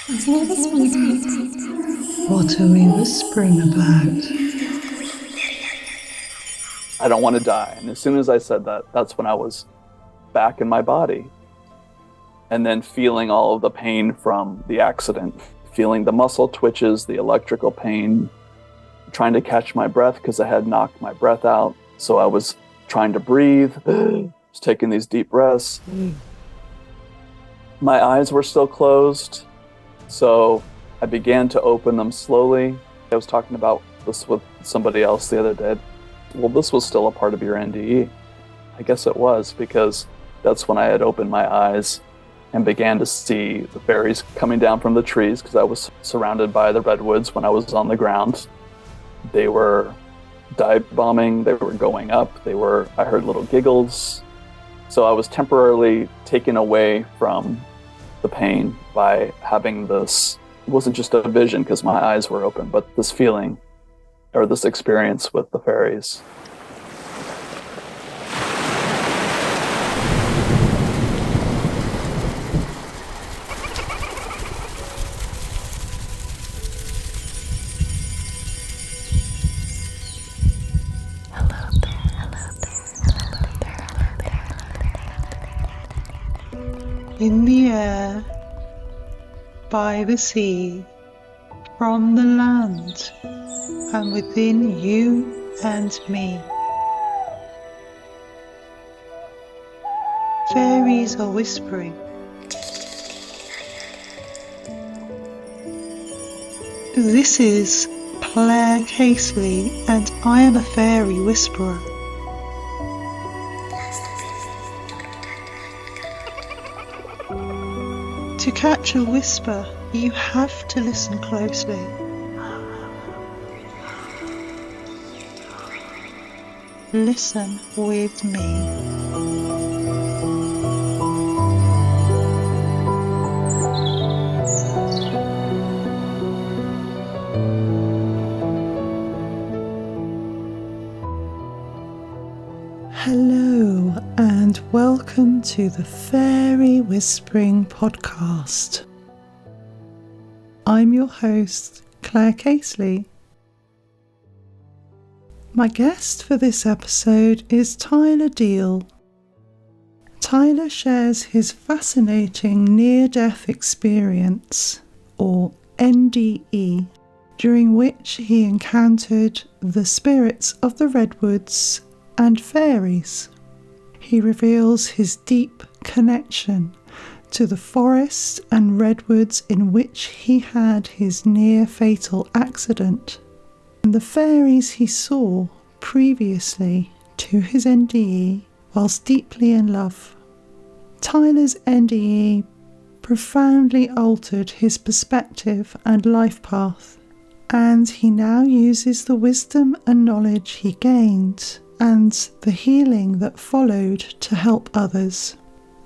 What are we whispering about? I don't want to die. And as soon as I said that, that's when I was back in my body. And then feeling all of the pain from the accident, feeling the muscle twitches, the electrical pain, trying to catch my breath because I had knocked my breath out. So I was trying to breathe, was taking these deep breaths. My eyes were still closed, so I began to open them slowly. I was talking about this with somebody else the other day. Well, this was still a part of your NDE. I guess it was, because that's when I had opened my eyes and began to see the fairies coming down from the trees, because I was surrounded by the redwoods when I was on the ground. They were dive bombing, they were going up, I heard little giggles. So I was temporarily taken away from the pain by having this. It wasn't just a vision because my eyes were open, but this feeling or this experience with the fairies. In the air, by the sea, from the land, and within you and me. Fairies are whispering. This is Claire Casely, and I am a fairy whisperer. To catch a whisper, you have to listen closely. Listen with me. Hello and welcome to the Fairy Whispering Podcast. I'm your host, Claire Casely. My guest for this episode is Tyler Deal. Tyler shares his fascinating near-death experience, or NDE, during which he encountered the spirits of the Redwoods and fairies. He reveals his deep connection to the forest and redwoods in which he had his near-fatal accident, and the fairies he saw previously to his NDE whilst deeply in love. Tyler's NDE profoundly altered his perspective and life path, and he now uses the wisdom and knowledge he gained and the healing that followed to help others.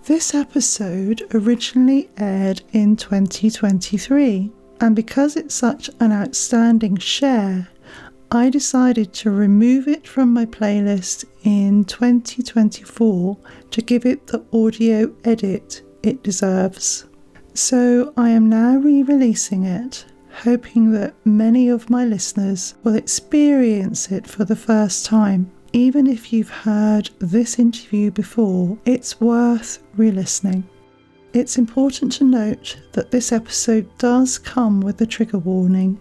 This episode originally aired in 2023, and because it's such an outstanding share, I decided to remove it from my playlist in 2024 to give it the audio edit it deserves. So I am now re-releasing it, hoping that many of my listeners will experience it for the first time. Even if you've heard this interview before, it's worth re-listening. It's important to note that this episode does come with a trigger warning.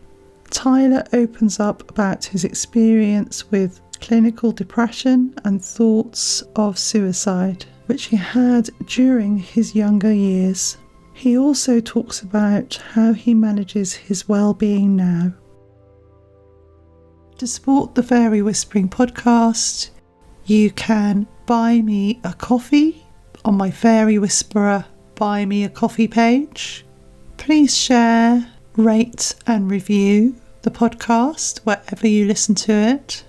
Tyler opens up about his experience with clinical depression and thoughts of suicide, which he had during his younger years. He also talks about how he manages his well-being now. To support the Fairy Whispering Podcast, you can buy me a coffee on my Fairy Whisperer Buy Me a Coffee page. Please share, rate and review the podcast wherever you listen to it.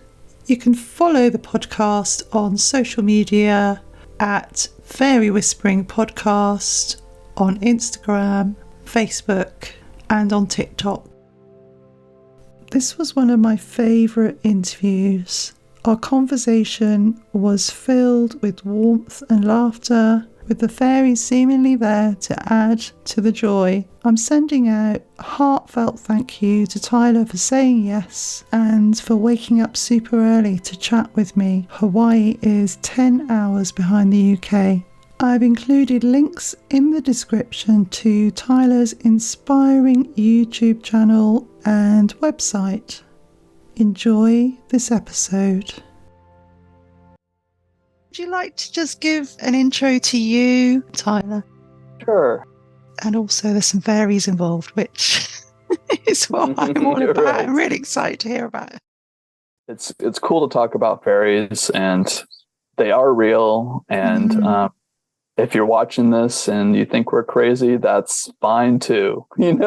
You can follow the podcast on social media at Fairy Whispering Podcast on Instagram, Facebook and on TikTok. This was one of my favourite interviews. Our conversation was filled with warmth and laughter, with the fairies seemingly there to add to the joy. I'm sending out a heartfelt thank you to Tyler for saying yes and for waking up super early to chat with me. Hawaii is 10 hours behind the UK. I've included links in the description to Tyler's inspiring YouTube channel and website. Enjoy this episode. Would you like to just give an intro to you, Tyler? Sure. And also there's some fairies involved, which is what I'm all about. Right. I'm really excited to hear about it. It's cool to talk about fairies, and they are real. And if you're watching this and you think we're crazy, that's fine too. Yeah.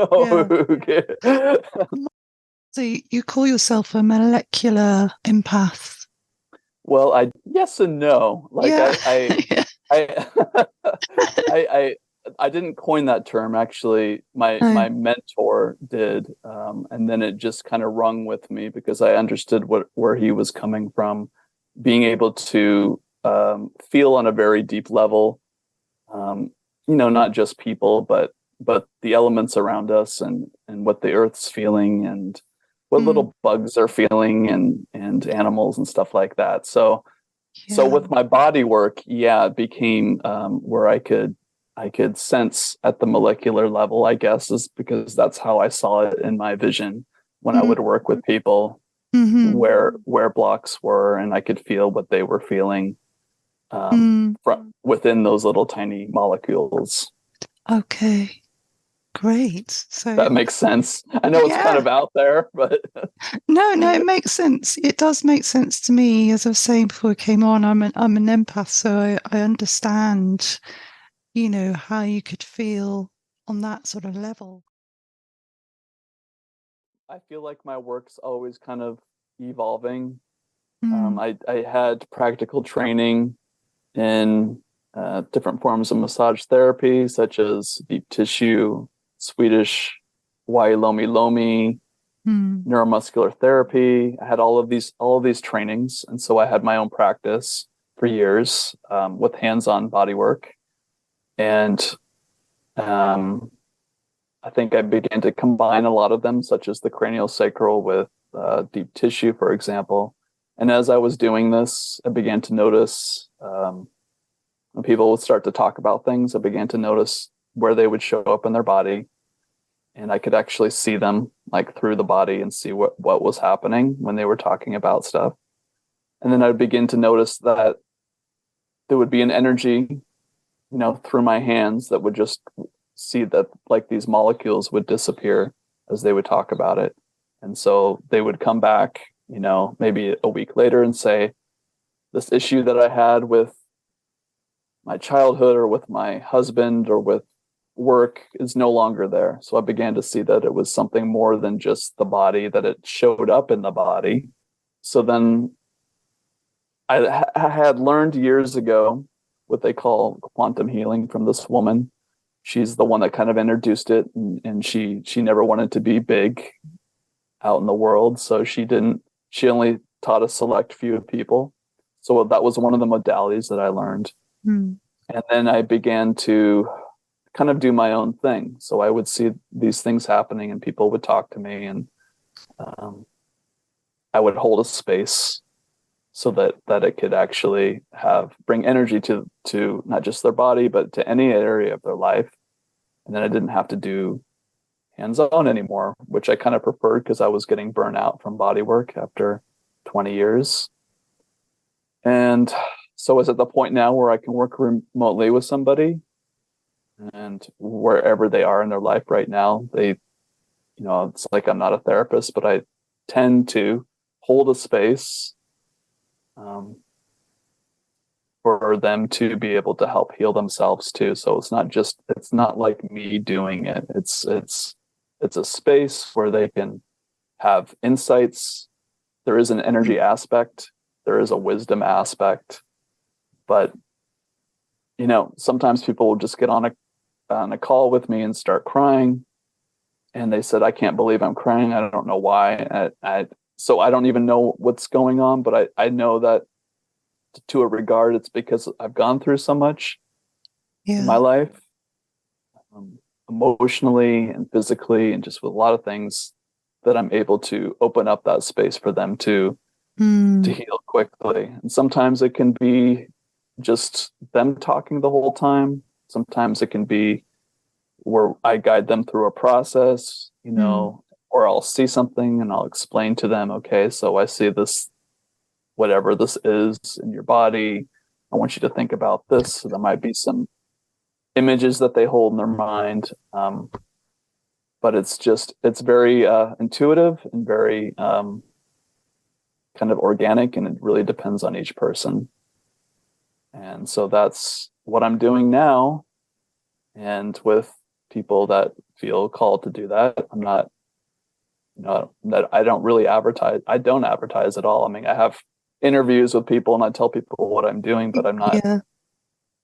So you call yourself a molecular empath? Well, yes and no. I didn't coin that term. Actually, my mentor did, and then it just kind of rung with me because I understood where he was coming from, being able to feel on a very deep level. Not just people, but the elements around us and what the earth's feeling and what little bugs are feeling and animals and stuff like that. So with my body work, it became where I could sense at the molecular level, I guess, is because that's how I saw it in my vision when I would work with people, where blocks were, and I could feel what they were feeling. From within those little tiny molecules. Okay, great. So that makes sense. I know it's kind of out there, but no, it makes sense. It does make sense to me. As I was saying before I came on, I'm an empath, so I understand, how you could feel on that sort of level. I feel like my work's always kind of evolving. I had practical training in different forms of massage therapy, such as deep tissue, Swedish Wailomi Lomi, neuromuscular therapy. I had all of these trainings, and so I had my own practice for years with hands-on body work. And I think I began to combine a lot of them, such as the craniosacral with deep tissue, for example. And as I was doing this, I began to notice when people would start to talk about things, I began to notice where they would show up in their body. And I could actually see them like through the body and see what was happening when they were talking about stuff. And then I'd begin to notice that there would be an energy, through my hands that would just see that like these molecules would disappear as they would talk about it. And so they would come back, maybe a week later and say, this issue that I had with my childhood or with my husband or with work is no longer there. So I began to see that it was something more than just the body, that it showed up in the body. So then I had learned years ago what they call quantum healing from this woman. She's the one that kind of introduced it, and she never wanted to be big out in the world. So she only taught a select few people. So that was one of the modalities that I learned. And then I began to kind of do my own thing. So I would see these things happening and people would talk to me, and I would hold a space so that it could actually bring energy to not just their body, but to any area of their life. And then I didn't have to do hands-on anymore, which I kind of preferred because I was getting burnt out from body work after 20 years. And so it's at the point now where I can work remotely with somebody, and wherever they are in their life right now, they, it's like I'm not a therapist, but I tend to hold a space for them to be able to help heal themselves too. So it's not like me doing it. It's a space where they can have insights. There is an energy aspect. There is a wisdom aspect. But, sometimes people will just get on a call with me and start crying. And they said, I can't believe I'm crying. I don't know why. So I don't even know what's going on, but I know that to a regard, it's because I've gone through so much. in Yeah. my life, um, emotionally and physically, and just with a lot of things that I'm able to open up that space for them to Mm. heal quickly. And sometimes it can be just them talking the whole time. Sometimes it can be where I guide them through a process, Mm. or I'll see something and I'll explain to them, okay, so I see this, whatever this is in your body. I want you to think about this. So there might be some images that they hold in their mind. But it's very intuitive and very kind of organic, and it really depends on each person. And so that's what I'm doing now. And with people that feel called to do that, I'm not, that I don't really advertise. I don't advertise at all. I mean, I have interviews with people and I tell people what I'm doing, but Yeah.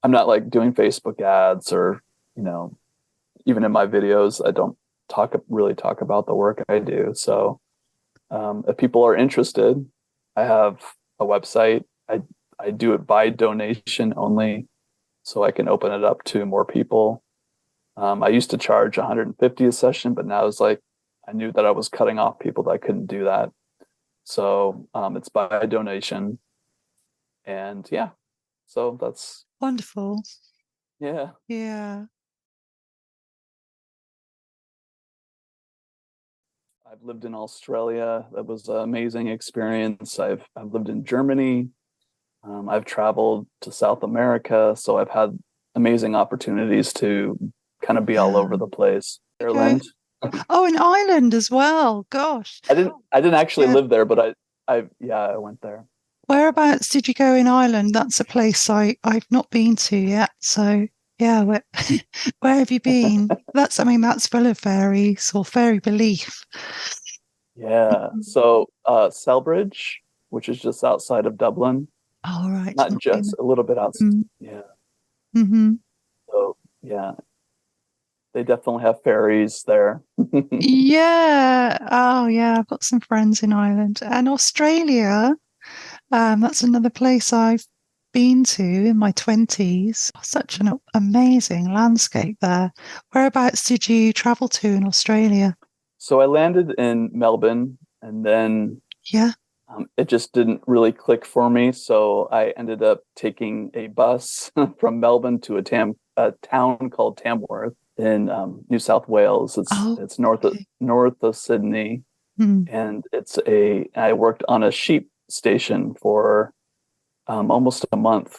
I'm not like doing Facebook ads or, you know, even in my videos, I don't really talk about the work I do. So if people are interested, I have a website. I do it by donation only, so I can open it up to more people. I used to charge 150 a session, but now it's like I knew that I was cutting off people that couldn't do that. So it's by donation, and yeah, so that's Wonderful. yeah. Yeah. I've lived in Australia. That was an amazing experience. I've lived in Germany. I've traveled to South America, so I've had amazing opportunities to kind of be all Yeah. over the place. You go. Ireland. Oh, in Ireland as well. Gosh. I didn't actually Yeah. live there, but I went there. Whereabouts did you go in Ireland? That's a place I've not been to yet. So yeah, where have you been? I mean, that's full of fairies or fairy belief. Yeah. So Selbridge, which is just outside of Dublin. All right, Not not just been. a little bit outside. Mm. Yeah. Hmm. So yeah, they definitely have fairies there. Yeah. Oh, yeah. I've got some friends in Ireland and Australia. That's another place I've been to in my 20s. Such an amazing landscape there. Whereabouts did you travel to in Australia? So I landed in Melbourne, and then Yeah. it just didn't really click for me. So I ended up taking a bus from Melbourne to a town called Tamworth in New South Wales. Oh, It's north of Sydney, hmm. and I worked on a sheep station for almost a month,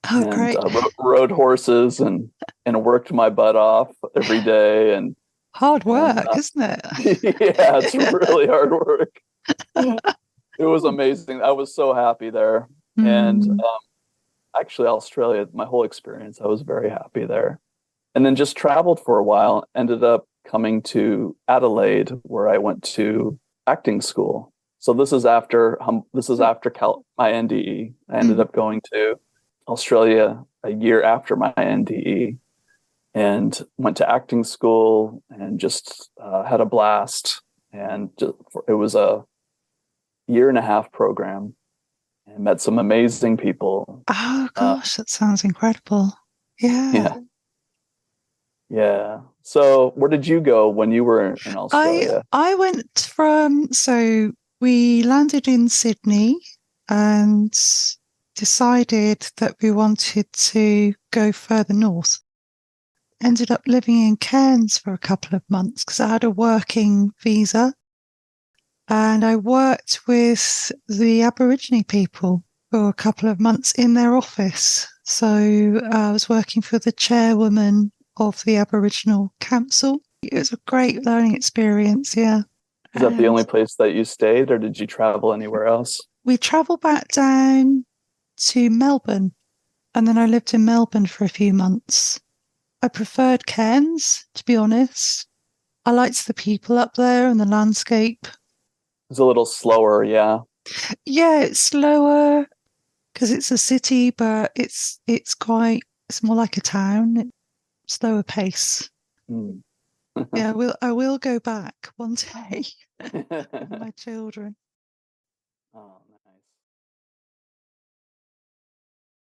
Oh, and great. rode horses and worked my butt off every day, Hard and work, isn't it? yeah, it's really hard work. It was amazing. I was so happy there. And Mm. actually, Australia, my whole experience, I was very happy there. And then just traveled for a while, ended up coming to Adelaide, where I went to acting school. So this is after my NDE. I ended Mm. up going to Australia a year after my NDE and went to acting school and just had a blast. And it was a year and a half program and met some amazing people. Oh, Uh, gosh, that sounds incredible. Yeah. yeah, yeah. So, where did you go when you were in I Australia? I went so we landed in Sydney and decided that we wanted to go further north. Ended up living in Cairns for a couple of months because I had a working visa and I worked with the Aborigine people for a couple of months in their office. So I was working for the chairwoman of the Aboriginal Council. It was a great learning experience, yeah. Is that the And only place that you stayed, or did you travel anywhere else? we travelled back down to Melbourne, and then I lived in Melbourne for a few months. I preferred Cairns, to be honest. I liked the people up there and the landscape. It's a little slower, yeah. Yeah, it's slower because it's a city, but it's more like a town. Slower pace. Mm. Yeah, I will go back one day with my children. Oh,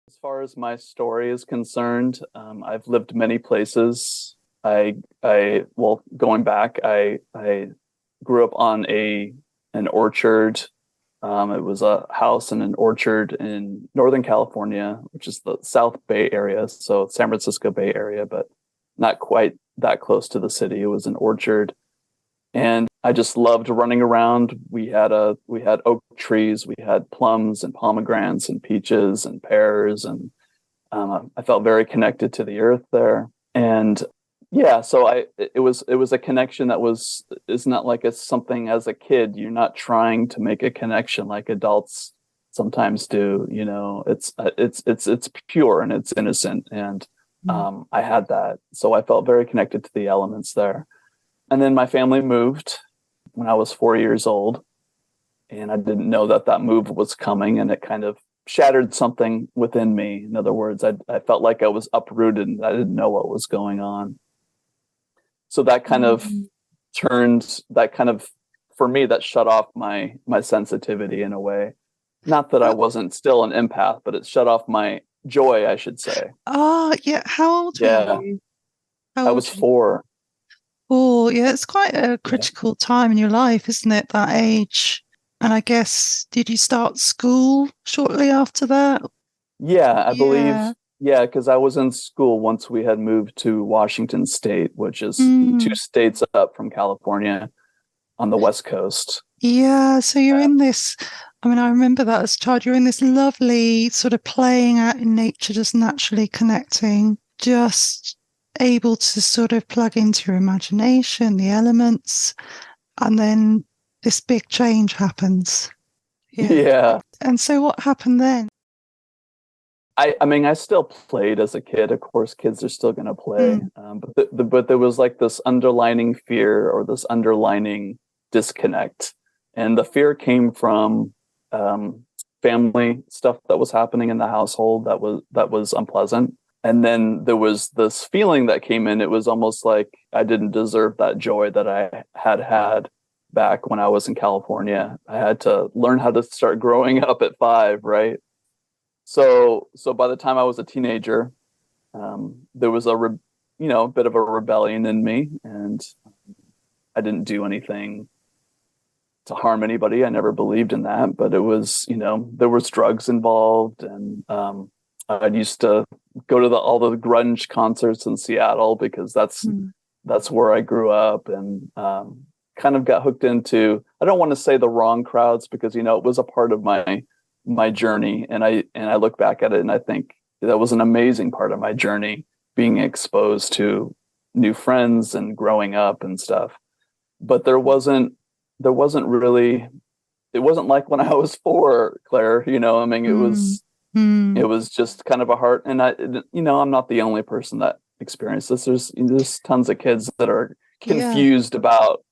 nice. far as my story is concerned, I've lived many places. Well, going back, I grew up on an orchard. It was a house in an orchard in Northern California, which is the South Bay Area, so San Francisco Bay Area, but not quite that close to the city. It was an orchard, and I just loved running around. We had oak trees, we had plums and pomegranates and peaches and pears, and I felt very connected to the earth there. And yeah, so it was a connection that is not like it's something as a kid. You're not trying to make a connection like adults sometimes do. You know, it's pure and it's innocent, and I had that, so I felt very connected to the elements there. And then my family moved when I was 4 years old, and I didn't know that move was coming, and it kind of shattered something within me. In other words, I felt like I was uprooted and I didn't know what was going on. So that kind of for me, that shut off my sensitivity in a way. Not that I wasn't still an empath, but it shut off my joy, I should say. Oh, yeah. How old were you? I was 4. Oh, yeah. It's quite a critical time in your life, isn't it? That age. And I guess, did you start school shortly after that? Yeah, I believe. Yeah, because I was in school once we had moved to Washington State, which is 2 states up from California on the West Coast. Yeah, so you're in this, I mean, I remember that as a child, you're in this lovely sort of playing out in nature, just naturally connecting, just able to sort of plug into your imagination, the elements, and then this big change happens. Yeah. And so what happened then? I mean, I still played as a kid. Of course, kids are still going to play. But there was like this underlining fear or this underlining disconnect. And the fear came from family stuff that was happening in the household that was unpleasant. And then there was this feeling that came in. It was almost like I didn't deserve that joy that I had back when I was in California. I had to learn how to start growing up at 5, right? So by the time I was a teenager, there was a bit of a rebellion in me, and I didn't do anything to harm anybody. I never believed in that, but it was, there was drugs involved, and I used to go to all the grunge concerts in Seattle because that's where I grew up, and kind of got hooked into, I don't want to say the wrong crowds, because it was a part of my journey, and I look back at it and I think that was an amazing part of my journey, being exposed to new friends and growing up and stuff. But there wasn't really, it wasn't like when I was 4, Claire, I mean, it was just kind of a heart. And I'm not the only person that experienced this. There's tons of kids that are confused about,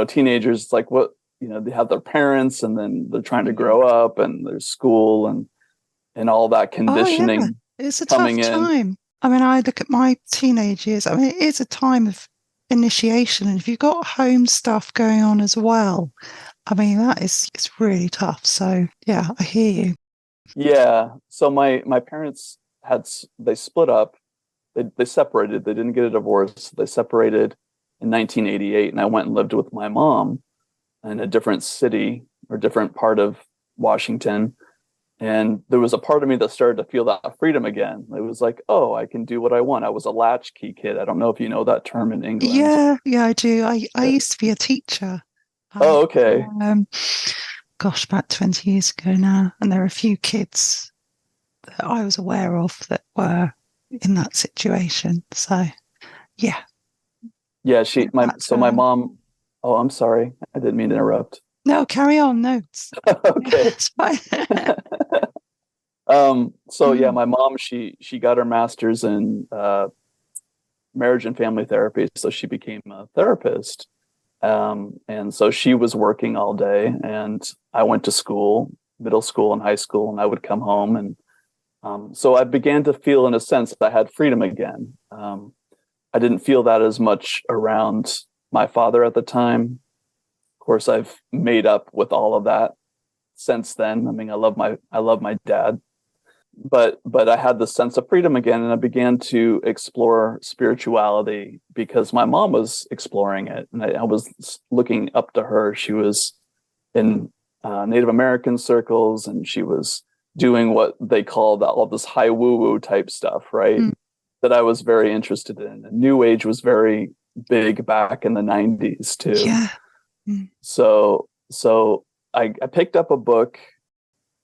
teenagers. It's like, what, they have their parents, and then they're trying to grow up, and there's school and all that conditioning. Oh, yeah. It's a tough time. I mean, I look at my teenage years. I mean, it is a time of initiation, and if you've got home stuff going on as well, I mean, it's really tough. So yeah, I hear you. Yeah. So my parents they split up. They separated. They didn't get a divorce. They separated in 1988, and I went and lived with my mom in a different city or different part of Washington. And there was a part of me that started to feel that freedom again. It was like, oh, I can do what I want. I was a latchkey kid. I don't know if you know that term in England. Yeah, I do. I used to be a teacher. Oh, okay. Gosh, about 20 years ago now. And there are a few kids that I was aware of that were in that situation. So, yeah. Yeah, my mom. Oh, I'm sorry. I didn't mean to interrupt. No, carry on. No. Okay. It's fine. My mom, she got her master's in marriage and family therapy, so she became a therapist. And so she was working all day, and I went to school, middle school and high school, and I would come home, and so I began to feel, in a sense, that I had freedom again. I didn't feel that as much around my father at the time. Of course, I've made up with all of that since then. I mean, I love my dad, but I had this sense of freedom again, and I began to explore spirituality because my mom was exploring it, and I was looking up to her. She was in Native American circles, and she was doing what they called all this high woo-woo type stuff, right? Mm. That I was very interested in. And New Age was very big back in the 90s too. Yeah. Mm. So I picked up a book,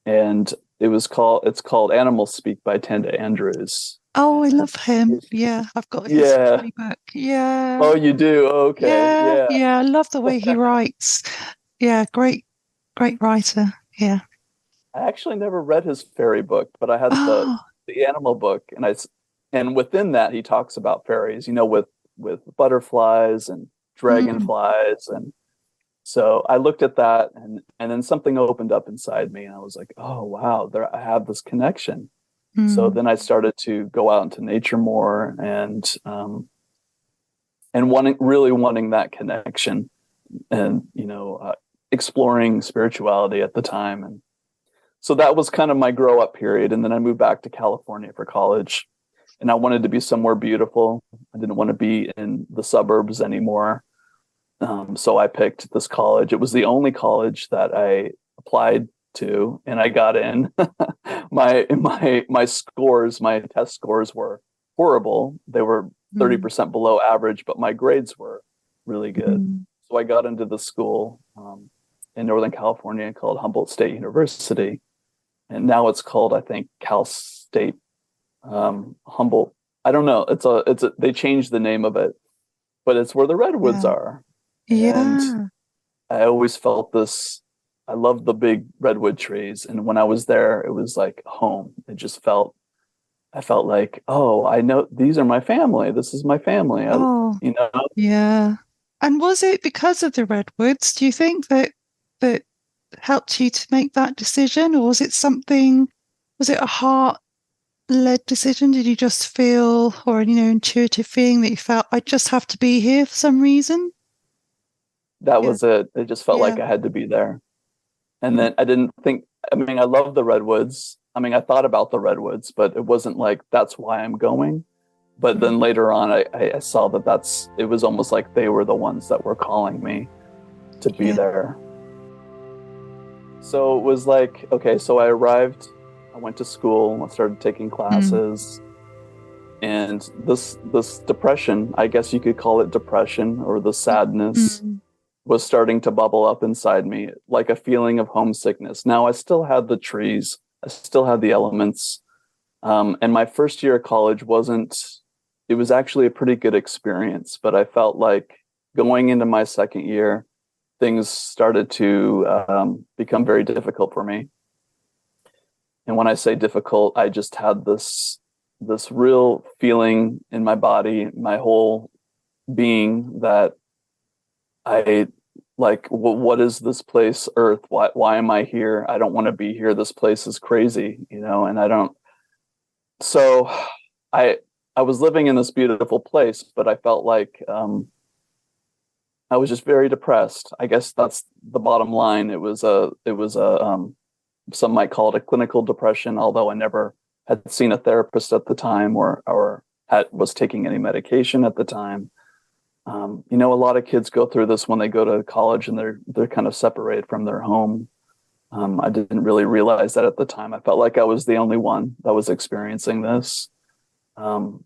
and it's called Animal Speak by Tenda Andrews. Oh, I love him. Yeah, I've got his Yeah. free book. Yeah. Oh, you do? Okay. Yeah. Yeah. Yeah. I love the way he writes. Yeah, great, great writer. Yeah. I actually never read his fairy book, but I had Oh. the animal book, and within that he talks about fairies, with butterflies and Mm, dragonflies, and so I looked at that, and then something opened up inside me, and I was like, oh wow, I have this connection. So mm, then I started to go out into nature more, and wanting that connection, and exploring spirituality at the time. And so that was kind of my grow up period. And then I moved back to California for college, and I wanted to be somewhere beautiful. I didn't want to be in the suburbs anymore. So I picked this college. It was the only college that I applied to, and I got in. My scores, my test scores were horrible. They were 30% below average, but my grades were really good. mm. So I got into the school in Northern California called Humboldt State University, and now it's called, I think, Cal State Humboldt. I don't know. They changed the name of it, but it's where the Redwoods Yeah. are. And Yeah. I always felt this. I love the big redwood trees, and when I was there, it was like home. I felt like, oh, I know these are my family. This is my family. Oh, You know, yeah. And was it because of the redwoods? Do you think that helped you to make that decision, or was it something? Was it a heart-led decision? Did you just feel, or intuitive feeling that you felt I just have to be here for some reason? that Yeah. was it. It just felt Yeah. like I had to be there. And then I didn't think. I mean, I love the redwoods. I mean, I thought about the redwoods, but it wasn't like that's why I'm going. But then later on, I saw that it was almost like they were the ones that were calling me to be Yeah. there. So it was like, okay, so I arrived, I went to school, I started taking classes, and this depression, I guess you could call it depression, or the sadness, Mm. was starting to bubble up inside me, like a feeling of homesickness. Now I still had the trees, I still had the elements, and my first year of college it was actually a pretty good experience, but I felt like going into my second year, things started to become very difficult for me. And when I say difficult, I just had this real feeling in my body, my whole being, that I like, what is this place, Earth? Why am I here? I don't want to be here. This place is crazy, and I don't. So I I was living in this beautiful place, but I felt like I was just very depressed. I guess that's the bottom line. It was a some might call it a clinical depression, although I never had seen a therapist at the time, or was taking any medication at the time. A lot of kids go through this when they go to college, and they're kind of separated from their home. I didn't really realize that at the time. I felt like I was the only one that was experiencing this. And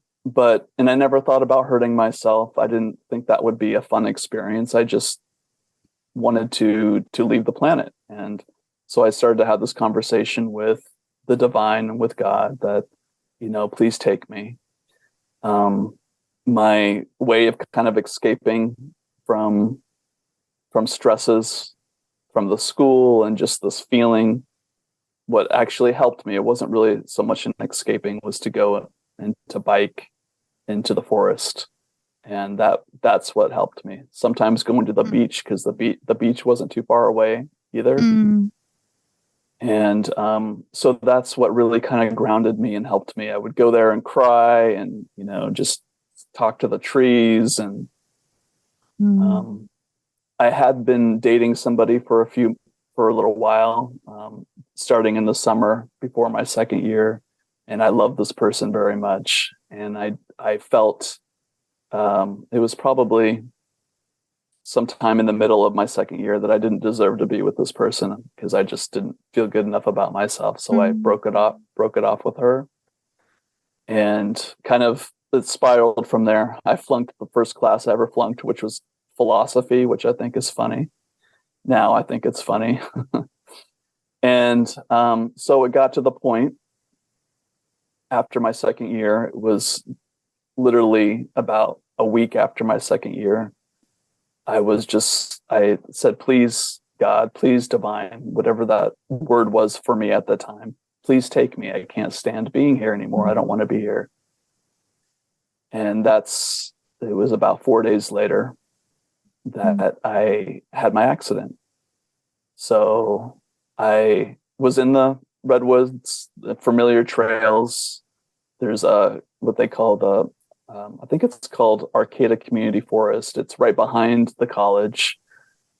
I never thought about hurting myself. I didn't think that would be a fun experience. I just wanted to leave the planet. And so I started to have this conversation with the divine, with God, that, please take me. My way of kind of escaping from stresses from the school and just this feeling, what actually helped me, it wasn't really so much an escaping, was to go and to bike into the forest. And that's what helped me. Sometimes going to the beach, because the beach wasn't too far away either. Mm. And so that's what really kind of grounded me and helped me. I would go there and cry, and just talk to the trees. And I had been dating somebody for a little while, starting in the summer before my second year. and I love this person very much. And I felt it was probably sometime in the middle of my second year that I didn't deserve to be with this person because I just didn't feel good enough about myself. So I broke it off with her, and kind of it spiraled from there. I flunked the first class I ever flunked, which was philosophy, which I think is funny. Now I think it's funny. And so it got to the point after my second year, it was literally about a week after my second year, I said, please, God, please, divine, whatever that word was for me at the time, please take me. I can't stand being here anymore. I don't want to be here. And it was about 4 days later that I had my accident. So I was in the Redwoods, the familiar trails. There's what they call I think it's called Arcata Community Forest. It's right behind the college,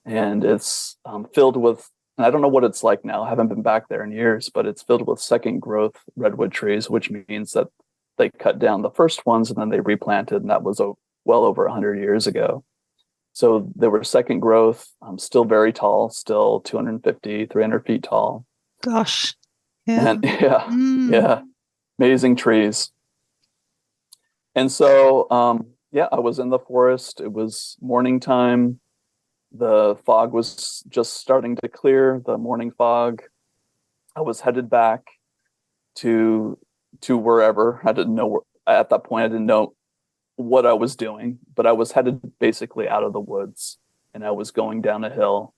and it's filled with, and I don't know what it's like now. I haven't been back there in years, but it's filled with second growth redwood trees, which means that they cut down the first ones and then they replanted, and that was well over 100 years ago. So they were second growth, still very tall, still 250, 300 feet tall. Gosh. Yeah. And yeah, amazing trees. And so, I was in the forest. It was morning time. The fog was just starting to clear, the morning fog. I was headed back to wherever. I didn't know at that point. I didn't know what I was doing, but I was headed basically out of the woods, and I was going down a hill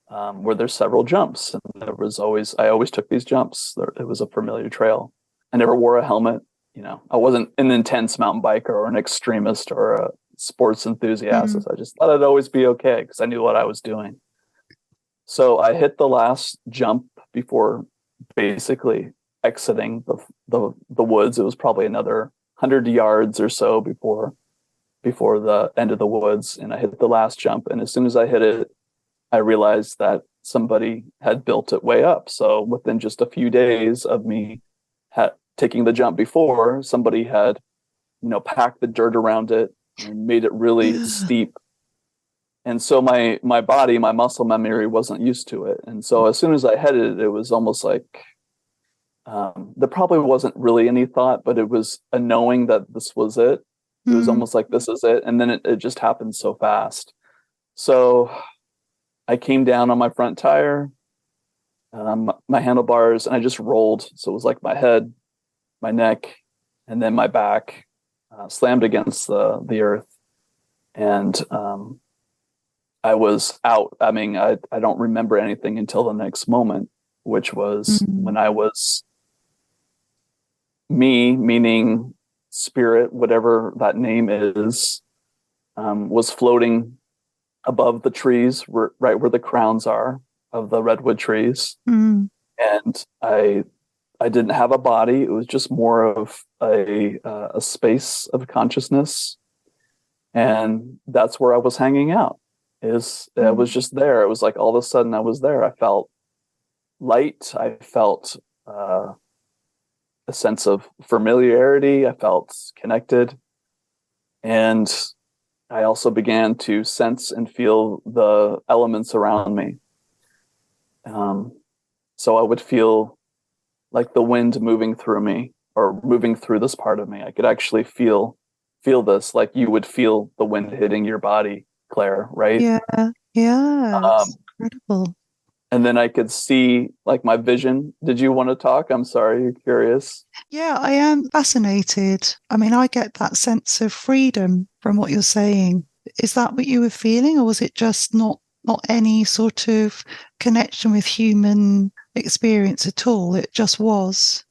where there's several jumps. And I always took these jumps. It was a familiar trail. I never wore a helmet. I wasn't an intense mountain biker or an extremist or a sports enthusiast. I just thought I'd always be okay because I knew what I was doing. So I hit the last jump before basically exiting the woods. It was probably another 100 yards or so before the end of the woods. And I hit the last jump. And as soon as I hit it, I realized that somebody had built it way up. So within just a few days of me taking the jump before, somebody had, packed the dirt around it and made it really steep. And so my body, my muscle memory wasn't used to it. And so as soon as I headed, it was almost like there probably wasn't really any thought, but it was a knowing that this was it. It was almost like this is it. And then it just happened so fast. So I came down on my front tire, my handlebars, and I just rolled. So it was like my head, my neck, and then my back slammed against the earth. And I was out. I mean, I don't remember anything until the next moment, which was when I was me, meaning spirit, whatever that name is, was floating above the trees, right where the crowns are of the redwood trees. And I didn't have a body. It was just more of a space of consciousness. And that's where I was hanging out. I was just there. It was like all of a sudden I was there. I felt light. I felt a sense of familiarity. I felt connected. And I also began to sense and feel the elements around me. So I would feel like the wind moving through me or moving through this part of me. I could actually feel this, like you would feel the wind hitting your body, Claire, right? Yeah. It's incredible. And then I could see like my vision. Did you want to talk? I'm sorry, you're curious. Yeah, I am fascinated. I mean, I get that sense of freedom from what you're saying. Is that what you were feeling, or was it just not any sort of connection with human experience at all? It just was.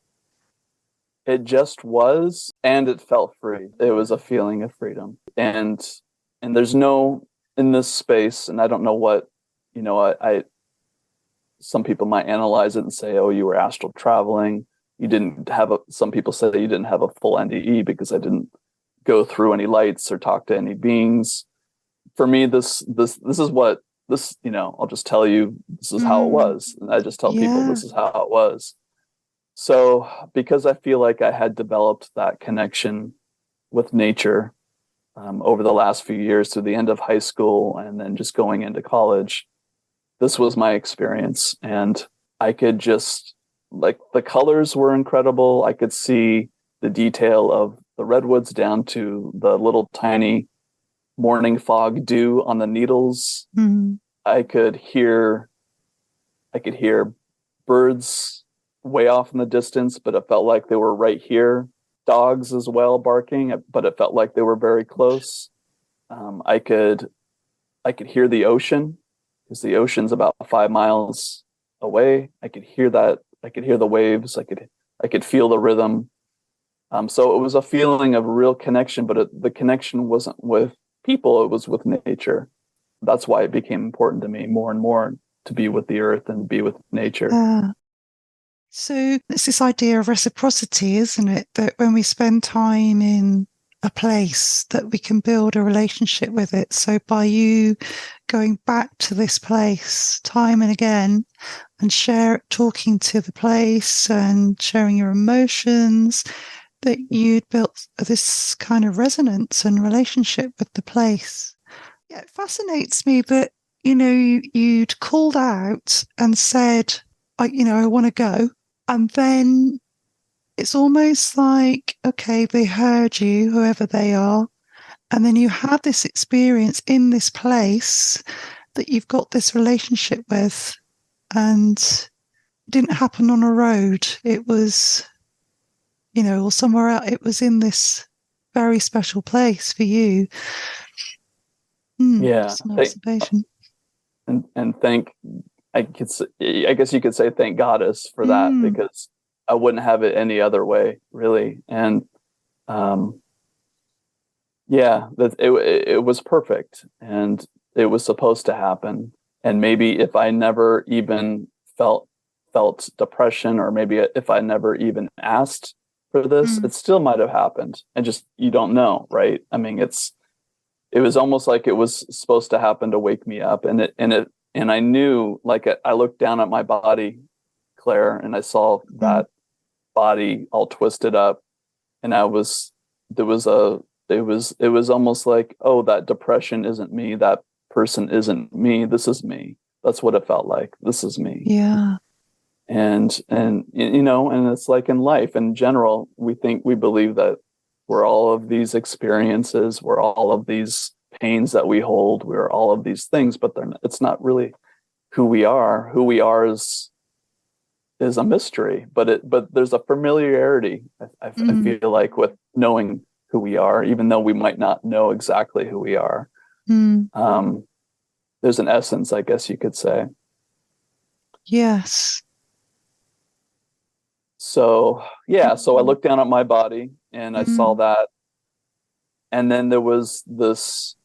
It just was, and it felt free. It was a feeling of freedom. And there's no, in this space, and I don't know what, some people might analyze it and say, oh, you were astral traveling. You didn't have some people say that you didn't have a full NDE because I didn't go through any lights or talk to any beings. For me, this is what this, I'll just tell you, this is how it was. And I just tell people this is how it was. So, because I feel like I had developed that connection with nature over the last few years through the end of high school and then just going into college, this was my experience. And I could just, like, the colors were incredible. I could see the detail of the redwoods down to the little tiny morning fog dew on the needles. Mm. I could hear birds way off in the distance, but it felt like they were right here. Dogs as well barking, but it felt like they were very close. I could hear the ocean because the ocean's about 5 miles away. I could hear that. I could hear the waves. I could feel the rhythm. So it was a feeling of real connection, but the connection wasn't with people. It was with nature. That's why it became important to me more and more to be with the earth and be with nature. So it's this idea of reciprocity, isn't it? That when we spend time in a place, that we can build a relationship with it. So by you going back to this place time and again and talking to the place and sharing your emotions, that you'd built this kind of resonance and relationship with the place. Yeah, it fascinates me that, you'd called out and said, I want to go. And then it's almost like, okay, they heard you, whoever they are. And then you had this experience in this place that you've got this relationship with. And it didn't happen on a road. It was, or somewhere else. It was in this very special place for you. Yeah. It's an observation. And I guess you could say thank Goddess for that, because I wouldn't have it any other way, really. And it was perfect, and it was supposed to happen. And maybe if I never even felt depression, or maybe if I never even asked for this, it still might have happened. And just, you don't know, right? I mean, it was almost like it was supposed to happen to wake me up. And I knew, like, I looked down at my body, Claire, and I saw that body all twisted up. And it was almost like, oh, that depression isn't me. That person isn't me. This is me. That's what it felt like. This is me. Yeah. And and it's like in life in general, we believe that we're all of these experiences, we're all of these pains that we hold, we're all of these things, but it's not really who we are. Who we are is a mystery, but there's a familiarity, I feel like, with knowing who we are, even though we might not know exactly who we are. There's an essence, I guess you could say. Yes. So I looked down at my body and I saw that. And then there was this,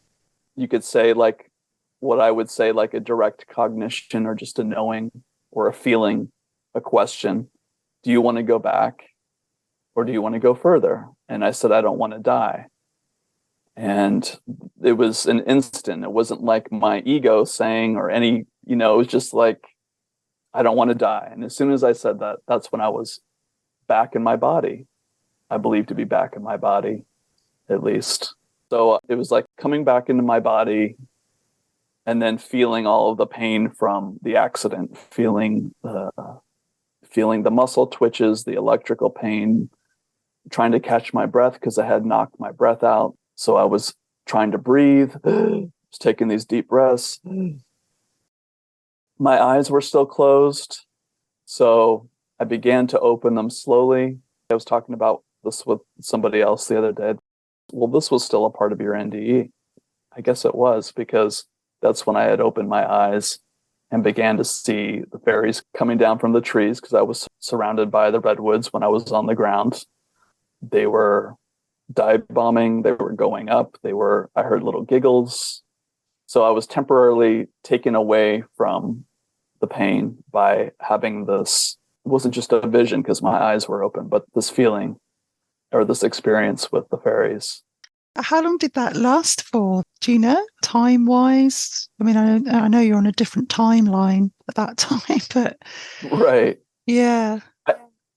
you could say, like, what I would say, like a direct cognition, or just a knowing, or a feeling, a question. Do you want to go back, or do you want to go further? And I said, I don't want to die. And it was an instant. It wasn't like my ego saying, or any, it was just like, I don't want to die. And as soon as I said that, that's when I was back in my body. I believe to be back in my body, at least. So it was like coming back into my body, and then feeling all of the pain from the accident, feeling the muscle twitches, the electrical pain, trying to catch my breath because I had knocked my breath out. So I was trying to breathe, was taking these deep breaths. My eyes were still closed, so I began to open them slowly. I was talking about this with somebody else the other day. Well, this was still a part of your NDE. I guess it was, because that's when I had opened my eyes and began to see the fairies coming down from the trees, because I was surrounded by the redwoods when I was on the ground. They were dive bombing. They were going up. I heard little giggles. So I was temporarily taken away from the pain by having this. It wasn't just a vision because my eyes were open, but this feeling, or this experience with the fairies. How long did that last for? Do you know, time-wise? I mean, I know you're on a different timeline at that time, but Right. yeah.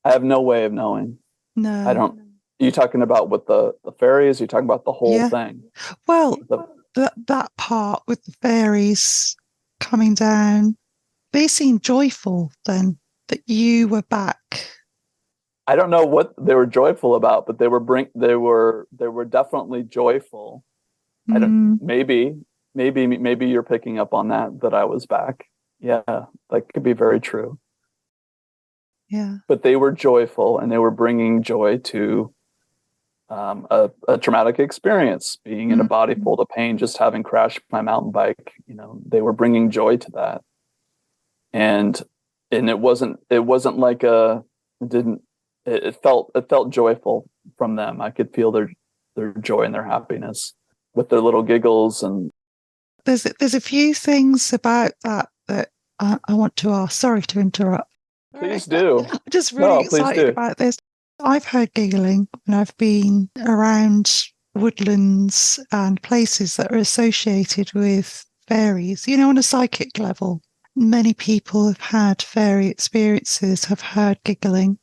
I have no way of knowing. I No. don't. Are you talking about with the fairies? Are you talking about the whole Yeah. thing? Well, The, that part with the fairies coming down, they seemed joyful then that you were back. I don't know what they were joyful about, but they were definitely joyful. I don't. Mm, Maybe you're picking up on that I was back. Yeah, that could be very true. yeah. But they were joyful, and they were bringing joy to a traumatic experience, being in a body full of pain, just having crashed my mountain bike. They were bringing joy to that, and it wasn't like it didn't it felt joyful from them. I could feel their joy and their happiness with their little giggles. And There's a few things about that I want to ask. Sorry to interrupt. please do. I'm just really No, please excited do. about this. I've heard giggling when I've been around woodlands and places that are associated with fairies, on a psychic level. Many people have had fairy experiences, have heard giggling.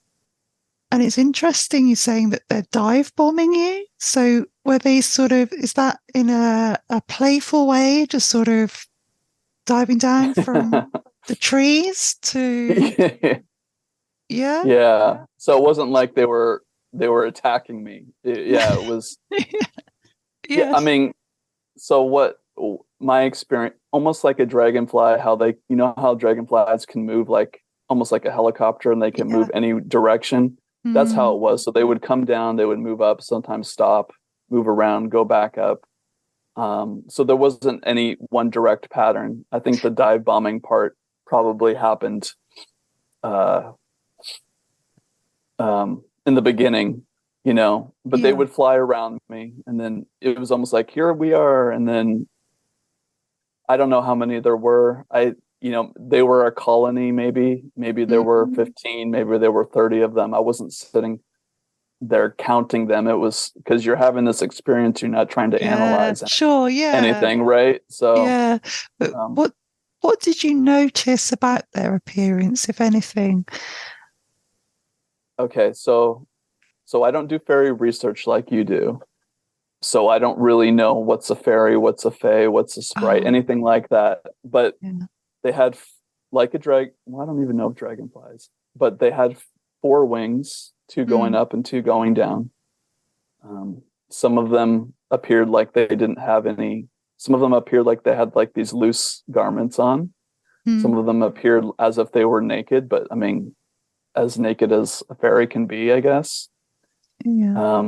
And it's interesting you saying that they're dive bombing you. So were they is that in a playful way, just sort of diving down from the trees to, yeah? Yeah. So it wasn't like they were attacking me. Yeah, it was. Yeah, I Yes. mean, so what my experience, almost like a dragonfly, how dragonflies can move like almost like a helicopter, and they can Yeah. move any direction. That's how it was. So they would come down, they would move up, sometimes stop, move around, go back up. So there wasn't any one direct pattern. I think the dive bombing part probably happened uh, in the beginning, but they Yeah. would fly around me, and then it was almost like, here we are. And then I don't know how many there were. They were a colony, maybe there were 15, maybe there were 30 of them. I wasn't sitting there counting them. It was because you're having this experience, you're not trying to analyze Sure, yeah. anything, right? So Yeah. But what did you notice about their appearance, if anything? okay, so I don't do fairy research like you do. So I don't really know what's a fairy, what's a fae, what's a sprite, anything like that. But they had like a well, I don't even know if dragonflies, but they had 4 wings, 2 going up and 2 going down. Some of them appeared like they didn't have any. Some of them appeared like they had like these loose garments on. Some of them appeared as if they were naked, but I mean, as naked as a fairy can be, I guess. Yeah.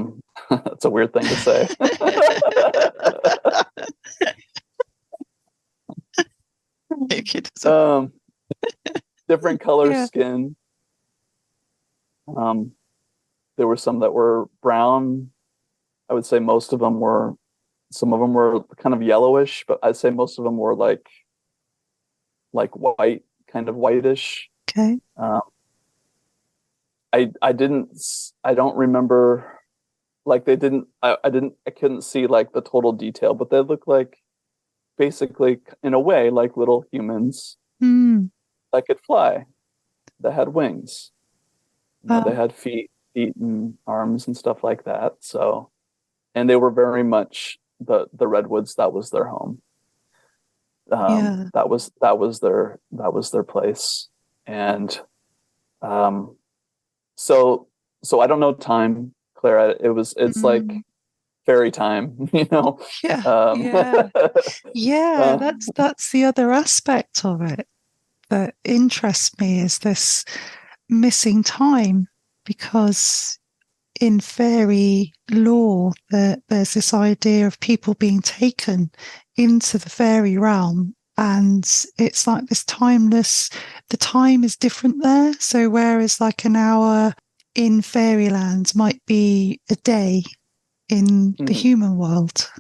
That's a weird thing to say. Different color skin. There were some that were brown. I would say most of them were. Some of them were kind of yellowish, but I'd say most of them were like white, kind of whitish. Okay. I don't remember, like they didn't, I couldn't see like the total detail, but they looked like basically in a way like little humans that could fly, that had wings. They had feet and arms and stuff like that. So, and they were very much the Redwoods. That was their home. That was their place. And so I don't know time, Clara. It's like fairy time, That's the other aspect of it that interests me, is this missing time, because in fairy lore there's this idea of people being taken into the fairy realm, and it's like this timeless, the time is different there. So whereas like an hour in fairyland might be a day in the human world.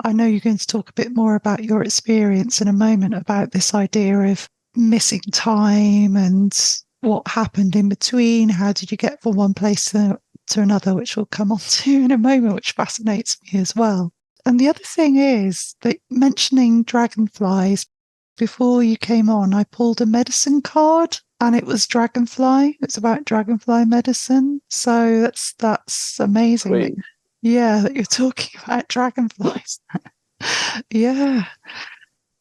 I know you're going to talk a bit more about your experience in a moment, about this idea of missing time and what happened in between. How did you get from one place to another, which we'll come on to in a moment, which fascinates me as well. And the other thing is that, mentioning dragonflies, before you came on, I pulled a medicine card and it was dragonfly. It's about dragonfly medicine. So that's amazing. Sweet. That you're talking about dragonflies. Yeah.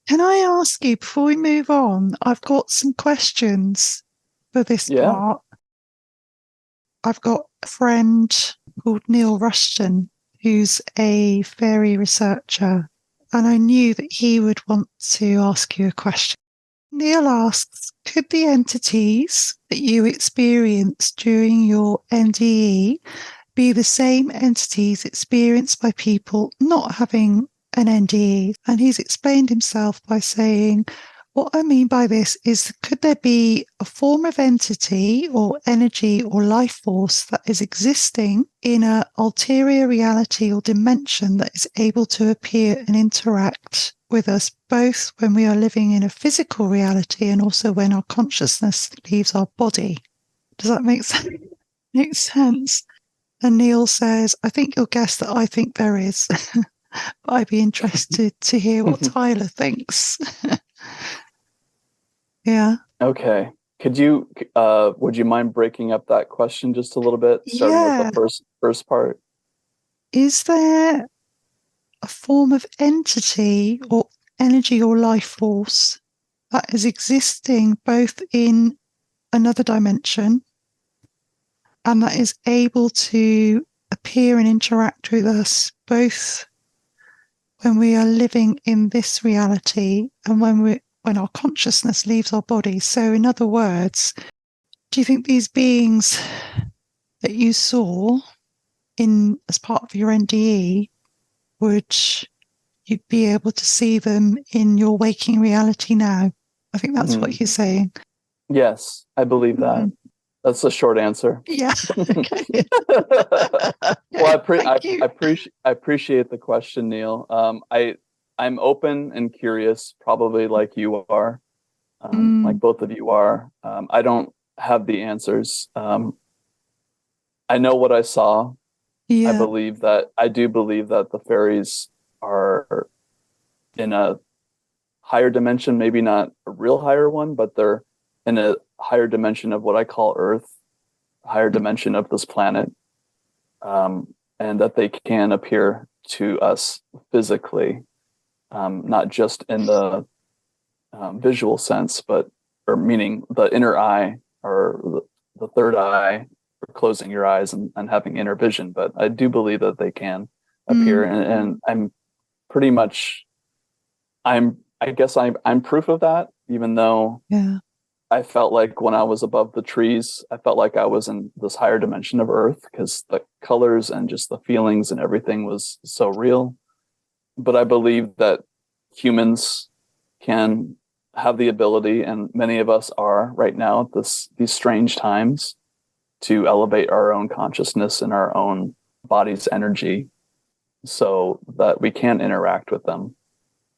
Can I ask you before we move on? I've got some questions for this part. I've got a friend called Neil Rushton, who's a fairy researcher, and I knew that he would want to ask you a question. Neil asks, could the entities that you experienced during your NDE be the same entities experienced by people not having an NDE? And he's explained himself by saying, what I mean by this is, could there be a form of entity or energy or life force that is existing in an ulterior reality or dimension that is able to appear and interact with us both when we are living in a physical reality and also when our consciousness leaves our body? Does that make sense? Makes sense. And Neil says, I think you'll guess that I think there is. But I'd be interested to hear what Tyler thinks. Yeah. Okay. Would you mind breaking up that question just a little bit, starting with the first part? Is there a form of entity or energy or life force that is existing both in another dimension and that is able to appear and interact with us both when we are living in this reality and when our consciousness leaves our body? So in other words, do you think these beings that you saw as part of your NDE, would you be able to see them in your waking reality now? I think that's what you're saying. Yes, I believe that. That's the short answer. Yeah. Well, I appreciate the question, Neil. I'm open and curious, probably like you are, like both of you are. I don't have the answers. I know what I saw. Yeah. I do believe that the fairies are in a higher dimension, maybe not a real higher one, but they're in a higher dimension of what I call Earth, a higher dimension of this planet, and that they can appear to us physically, not just in the visual sense, or meaning the inner eye or the third eye, or closing your eyes and having inner vision. But I do believe that they can appear, and I'm pretty much, I guess I'm proof of that, even though I felt like when I was above the trees, I felt like I was in this higher dimension of Earth because the colors and just the feelings and everything was so real. But I believe that humans can have the ability, and many of us are right now at these strange times, to elevate our own consciousness and our own body's energy so that we can interact with them.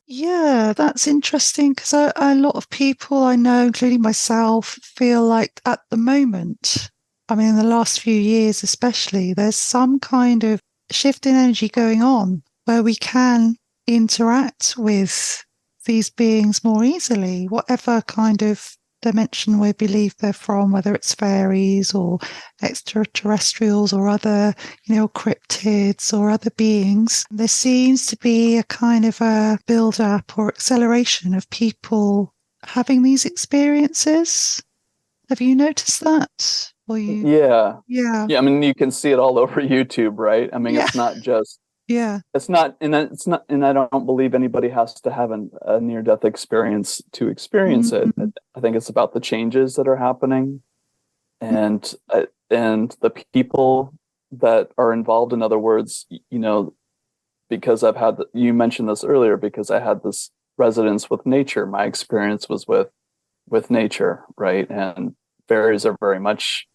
Yeah, that's interesting, because a lot of people I know, including myself, feel like at the moment, I mean, in the last few years especially, there's some kind of shift in energy going on where we can interact with these beings more easily, whatever kind of dimension we believe they're from, whether it's fairies or extraterrestrials or other, cryptids or other beings. There seems to be a kind of a build-up or acceleration of people having these experiences. Have you noticed that? Yeah. I mean, you can see it all over YouTube, right? I mean, it's not just. It's not, and I don't believe anybody has to have a near-death experience to experience it. I think it's about the changes that are happening, and the people that are involved. In other words, because you mentioned this earlier, because I had this resonance with nature. My experience was with nature, right? And fairies are very much,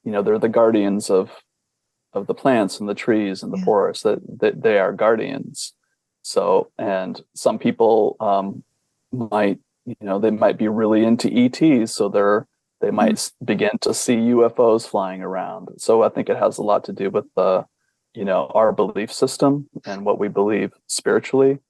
they're the guardians of the plants and the trees and the forests, that they are guardians. So, and some people might, they might be really into ETs, so they might begin to see UFOs flying around. So I think it has a lot to do with our belief system and what we believe spiritually.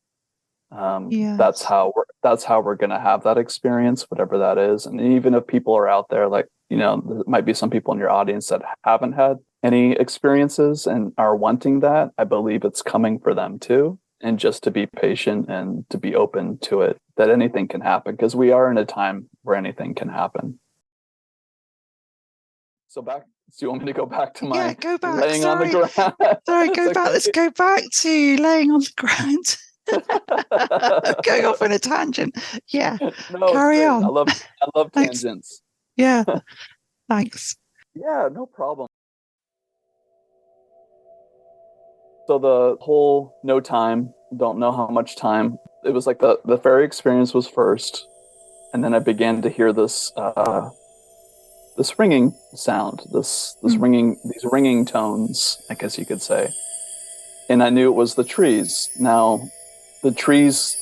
That's how that's how we're going to have that experience, whatever that is. And even if people are out there, like, there might be some people in your audience that haven't had any experiences and are wanting that, I believe it's coming for them too. And just to be patient and to be open to it, that anything can happen, because we are in a time where anything can happen. So do you want me to go back to my go back. laying on the ground? Sorry, go back. Let's go back to laying on the ground. Going off on a tangent. Yeah. No, carry on. I love tangents. Yeah. Thanks. Yeah, no problem. So the whole no time, don't know how much time. It was like the fairy experience was first, and then I began to hear this this ringing sound, these ringing tones, I guess you could say. And I knew it was the trees. Now, the trees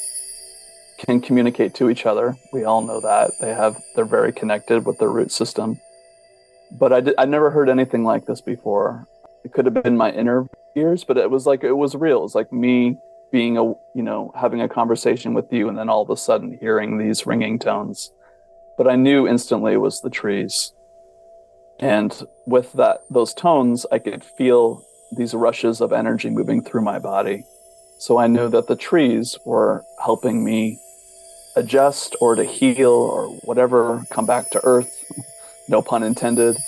can communicate to each other. We all know that. They're very connected with their root system. But I never heard anything like this before. It could have been my inner ears, but it was real. It was like me being having a conversation with you, and then all of a sudden hearing these ringing tones. But I knew instantly it was the trees. And with those tones, I could feel these rushes of energy moving through my body. So I knew that the trees were helping me adjust or to heal or whatever, come back to earth. No pun intended.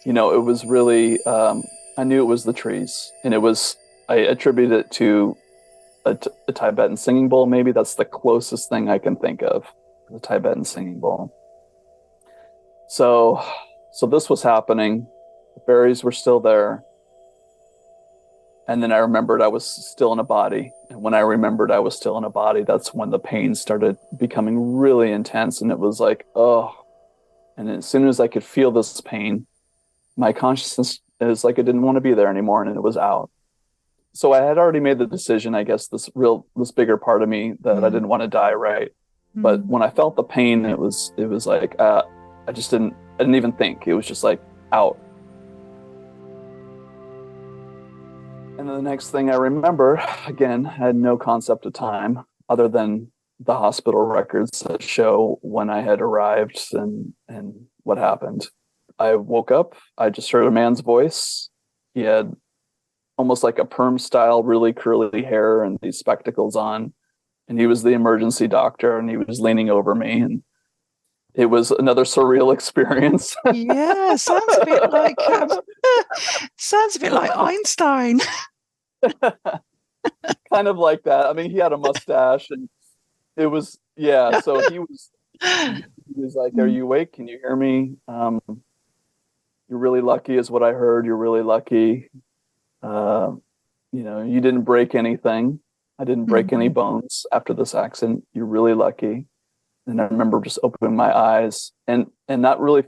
It was really, I knew it was the trees. And I attributed it to a Tibetan singing bowl. Maybe that's the closest thing I can think of, the Tibetan singing bowl. So this was happening. The fairies were still there. And then I remembered I was still in a body. And when I remembered I was still in a body, that's when the pain started becoming really intense. And it was like, oh. And as soon as I could feel this pain, my consciousness is like, it didn't want to be there anymore, and it was out. So I had already made the decision, I guess, this bigger part of me that I didn't want to die, right? But when I felt the pain, it was like, I didn't even think. It was just like out. And then the next thing I remember, again, I had no concept of time other than the hospital records that show when I had arrived and what happened. I woke up, I just heard a man's voice. He had almost like a perm style, really curly hair and these spectacles on. And he was the emergency doctor, and he was leaning over me, and it was another surreal experience. Yeah, sounds a bit like Einstein. Kind of like that. I mean, he had a mustache, and it was, yeah. So he was like, "Are you awake? Can you hear me? You're really lucky, is what I heard. You're really lucky. You didn't break anything. I didn't break any bones after this accident. You're really lucky." And I remember just opening my eyes and not really,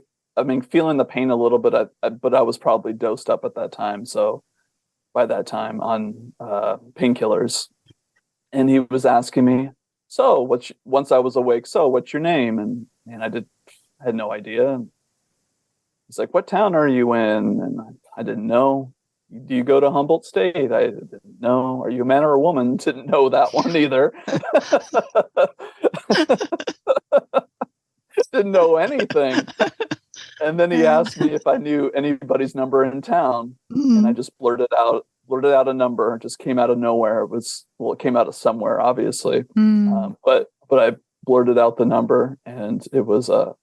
feeling the pain a little bit, but I was probably dosed up at that time. So by that time on painkillers. And he was asking me, once I was awake, what's your name? And I had no idea. He's like, "What town are you in?" And I didn't know. "Do you go to Humboldt State?" I didn't know. "Are you a man or a woman?" Didn't know that one either. Didn't know anything. And then he asked me if I knew anybody's number in town, and I just blurted out a number. It just came out of nowhere. It came out of somewhere, obviously, but I blurted out the number, and it was a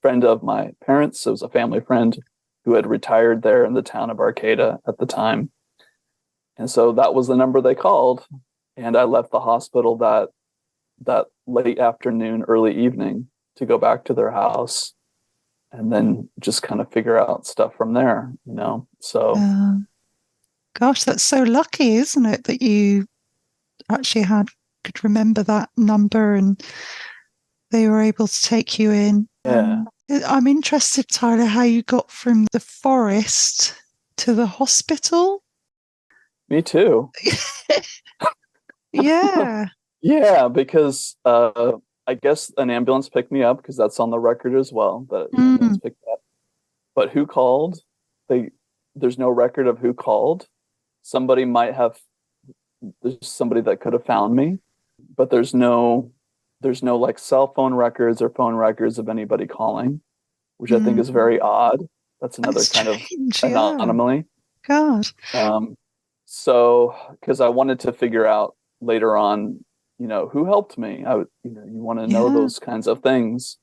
friend of my parents. It was a family friend who had retired there in the town of Arcata at the time. And so that was the number they called. And I left the hospital that late afternoon, early evening to go back to their house and then just kind of figure out stuff from there, So gosh, that's so lucky, isn't it, that you actually could remember that number and they were able to take you in. Yeah. I'm interested, Tyler, how you got from the forest to the hospital. Me too. Yeah. Yeah, because I guess an ambulance picked me up, because that's on the record as well, that an ambulance picked me up. But who called? There's no record of who called. There's somebody that could have found me. but there's no like cell phone records or phone records of anybody calling, which I think is very odd. That's another kind of Strange, yeah. anomaly. God. So because I wanted to figure out later on, who helped me. You want to know Yeah. those kinds of things.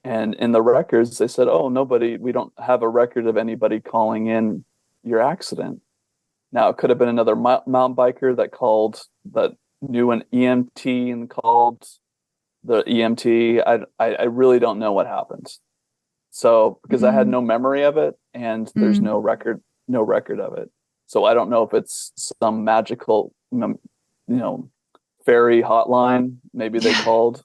And in the records, they said, "Oh, we don't have a record of anybody calling in your accident." Now, it could have been another mountain biker that knew an EMT and called the EMT. I really don't know what happened. So, because I had no memory of it and there's no record of it. So I don't know if it's some magical, fairy hotline, maybe they called,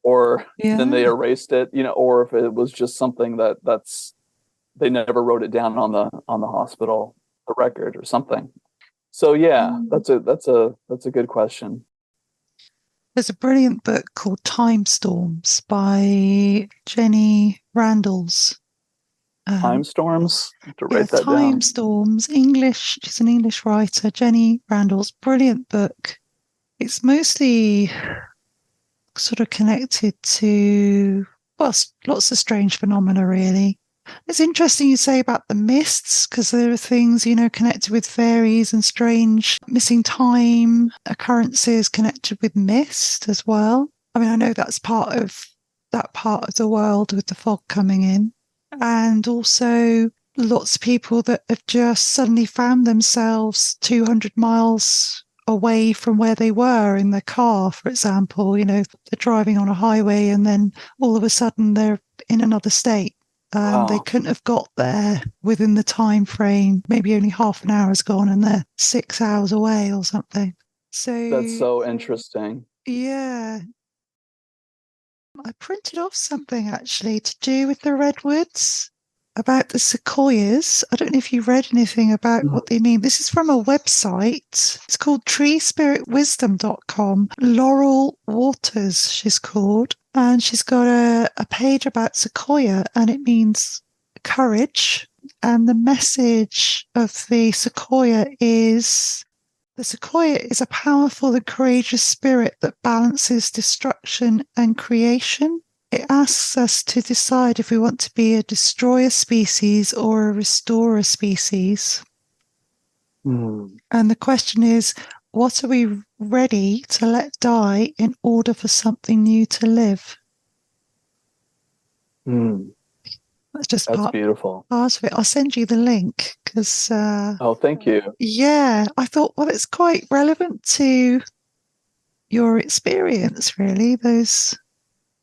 or then they erased it, or if it was just something that's they never wrote it down on the hospital record or something. So yeah, that's a good question. There's a brilliant book called Time Storms by Jenny Randalls. Time Storms, to Yeah, write that Time down. Storms, English. She's an English writer, Jenny Randalls. Brilliant book. It's mostly sort of connected to, well, lots of strange phenomena, really. It's interesting you say about the mists, because there are things, connected with fairies and strange missing time occurrences connected with mist as well. I mean, I know that's part of the world with the fog coming in. And also lots of people that have just suddenly found themselves 200 miles away from where they were in their car, for example. They're driving on a highway and then all of a sudden they're in another state. They couldn't have got there within the time frame. Maybe only half an hour has gone and they're 6 hours away or something. So That's so interesting. yeah. I printed off something actually to do with the redwoods about the sequoias. I don't know if you read anything about what they mean. This is from a website. It's called treespiritwisdom.com. Laurel Waters, she's called. And she's got a page about sequoia, and it means courage. And the message of the sequoia is a powerful and courageous spirit that balances destruction and creation. It asks us to decide if we want to be a destroyer species or a restorer species. And the question is, what are we ready to let die in order for something new to live? That's beautiful. Part of it. I'll send you the link because. Thank you. Yeah, I thought, well, it's quite relevant to your experience, really. Those,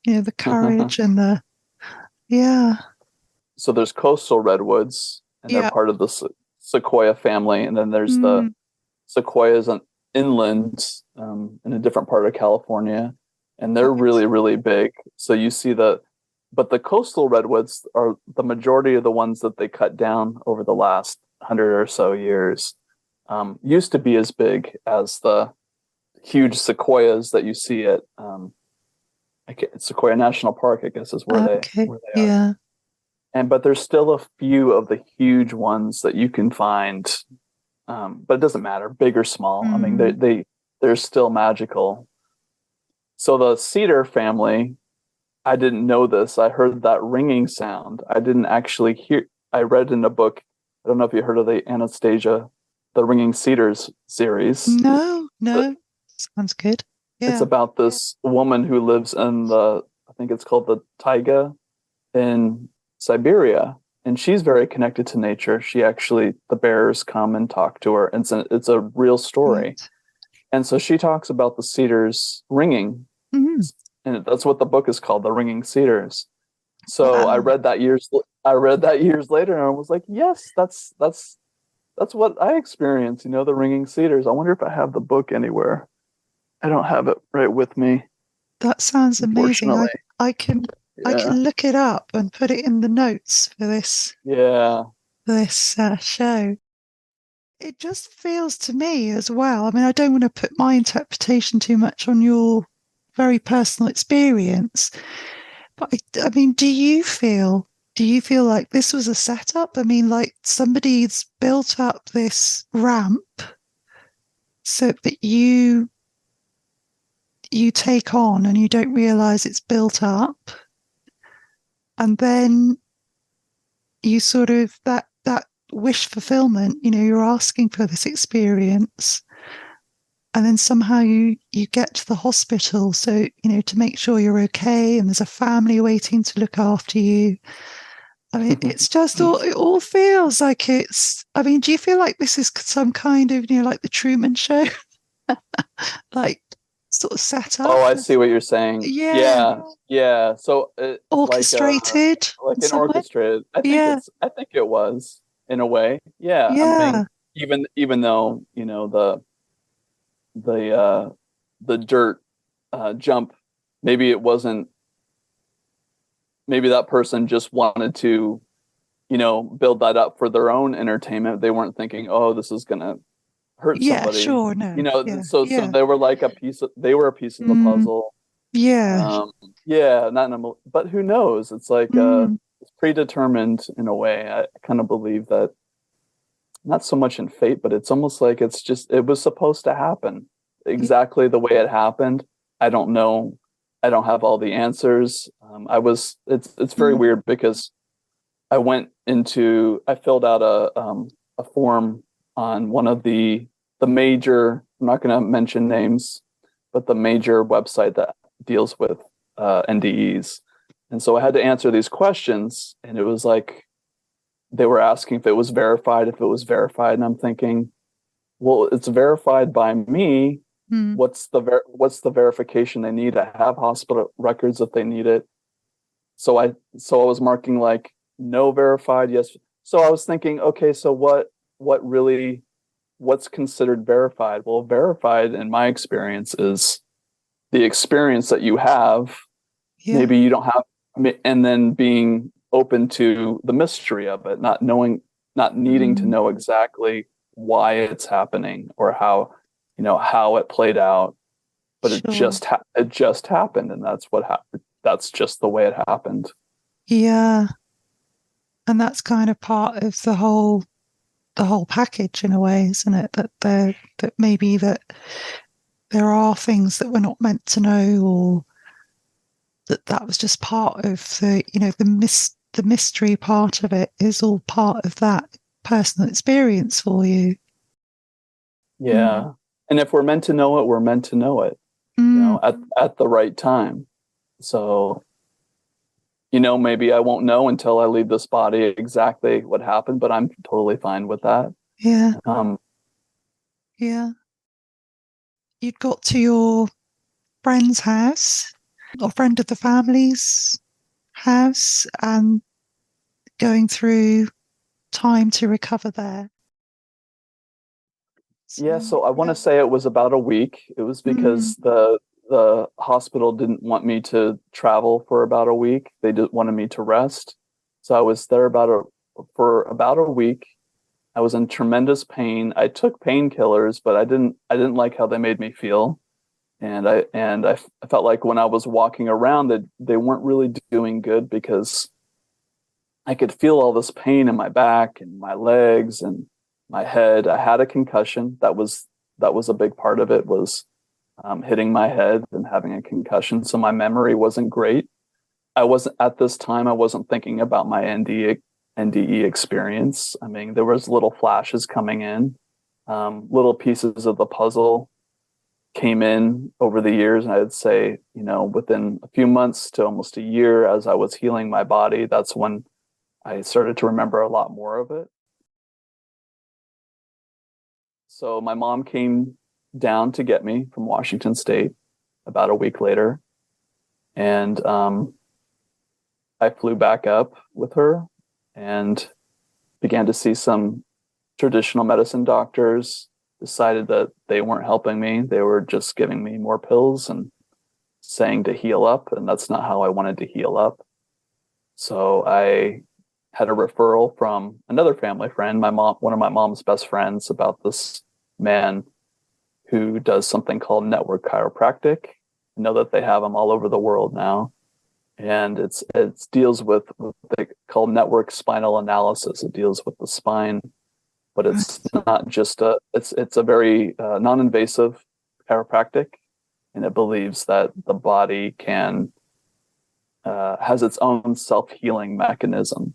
the courage and So there's coastal redwoods, and they're part of the sequoia family, and then there's the sequoias inland in a different part of California, and they're really, really big. So you see but the coastal redwoods are the majority of the ones that they cut down over the last 100 or so years. Used to be as big as the huge sequoias that you see at Sequoia National Park, I guess, is where they are. Yeah. But there's still a few of the huge ones that you can find, but it doesn't matter, big or small. I mean, they're still magical. So the cedar family, I didn't know this. I heard that ringing sound. I didn't actually hear. I read in a book. I don't know if you heard of the Anastasia, the Ringing Cedars series. No. Sounds good. Yeah. It's about this woman who lives in I think it's called the taiga in Siberia, and she's very connected to nature. The bears come and talk to her, and it's a real story. Right. And so she talks about the cedars ringing, and that's what the book is called, The Ringing Cedars. So wow. I read that years later, and I was like, yes, that's what I experienced. The Ringing Cedars. I wonder if I have the book anywhere. I don't have it right with me. That sounds amazing. I can look it up and put it in the notes for this. Yeah. This show. It just feels to me as well. I mean, I don't want to put my interpretation too much on your very personal experience, but I mean, do you feel like this was a setup? I mean, like somebody's built up this ramp so that you you take on and you don't realize it's built up. And then you sort of that wish fulfillment, you're asking for this experience. And then somehow you get to the hospital, so to make sure you're okay, and there's a family waiting to look after you. I mean, it's just it all feels like it's. I mean, do you feel like this is some kind of like the Truman Show, like sort of set up? Oh, I see what you're saying. Yeah, Yeah. So it's orchestrated, like an orchestrated. I think it was in a way. Yeah. I mean, even though the dirt jump, maybe it wasn't. Maybe that person just wanted to, build that up for their own entertainment. They weren't thinking, oh, this is gonna hurt somebody. Sure, no. So they were like a piece of the puzzle. But who knows? It's like it's predetermined in a way. I kind of believe that, not so much in fate, but it's almost like it was supposed to happen exactly the way it happened. I don't know. I don't have all the answers. It's very weird because I filled out a form on one of the major, I'm not going to mention names, but the major website that deals with NDEs. And so I had to answer these questions, and it was like, they were asking if it was verified, and I'm thinking, well, it's verified by me. What's the verification they need? I have hospital records if they need it. So I was marking like no verified, yes. So I was thinking, okay, so what's considered verified? Well, verified in my experience is the experience that you have. Yeah. Maybe you don't have, and then being open to the mystery of it, not needing to know exactly why it's happening or how it played out, but it just happened, and that's what happened. That's just the way it happened. Yeah, and that's kind of part of the whole package in a way, isn't it? That maybe that there are things that we're not meant to know, or that was just part of the mystery part of it is all part of that personal experience for you. Yeah. And if we're meant to know it, we're meant to know it, at the right time. So, maybe I won't know until I leave this body exactly what happened, but I'm totally fine with that. Yeah. Yeah. You'd got to your friend's house, or friend of the family's house, and going through time to recover there. So I want to say it was about a week. It was because the hospital didn't want me to travel for about a week. They just wanted me to rest. So I was there for about a week. I was in tremendous pain. I took painkillers, but I didn't like how they made me feel. And I felt like when I was walking around that they weren't really doing good, because I could feel all this pain in my back and my legs and my head. I had a concussion. That was a big part of it, was hitting my head and having a concussion. So my memory wasn't great. At this time, I wasn't thinking about my NDE experience. I mean, there was little flashes coming in, little pieces of the puzzle came in over the years. And I'd say, within a few months to almost a year, as I was healing my body, that's when I started to remember a lot more of it. So my mom came down to get me from Washington State about a week later. And I flew back up with her and began to see some traditional medicine doctors. Decided that they weren't helping me. They were just giving me more pills and saying to heal up. And that's not how I wanted to heal up. So I had a referral from another family friend, one of my mom's best friends, about this man who does something called network chiropractic. I know that they have them all over the world now. And it deals with what they call network spinal analysis. It deals with the spine, but it's not just it's a very non-invasive chiropractic. and it believes that the body can has its own self-healing mechanism.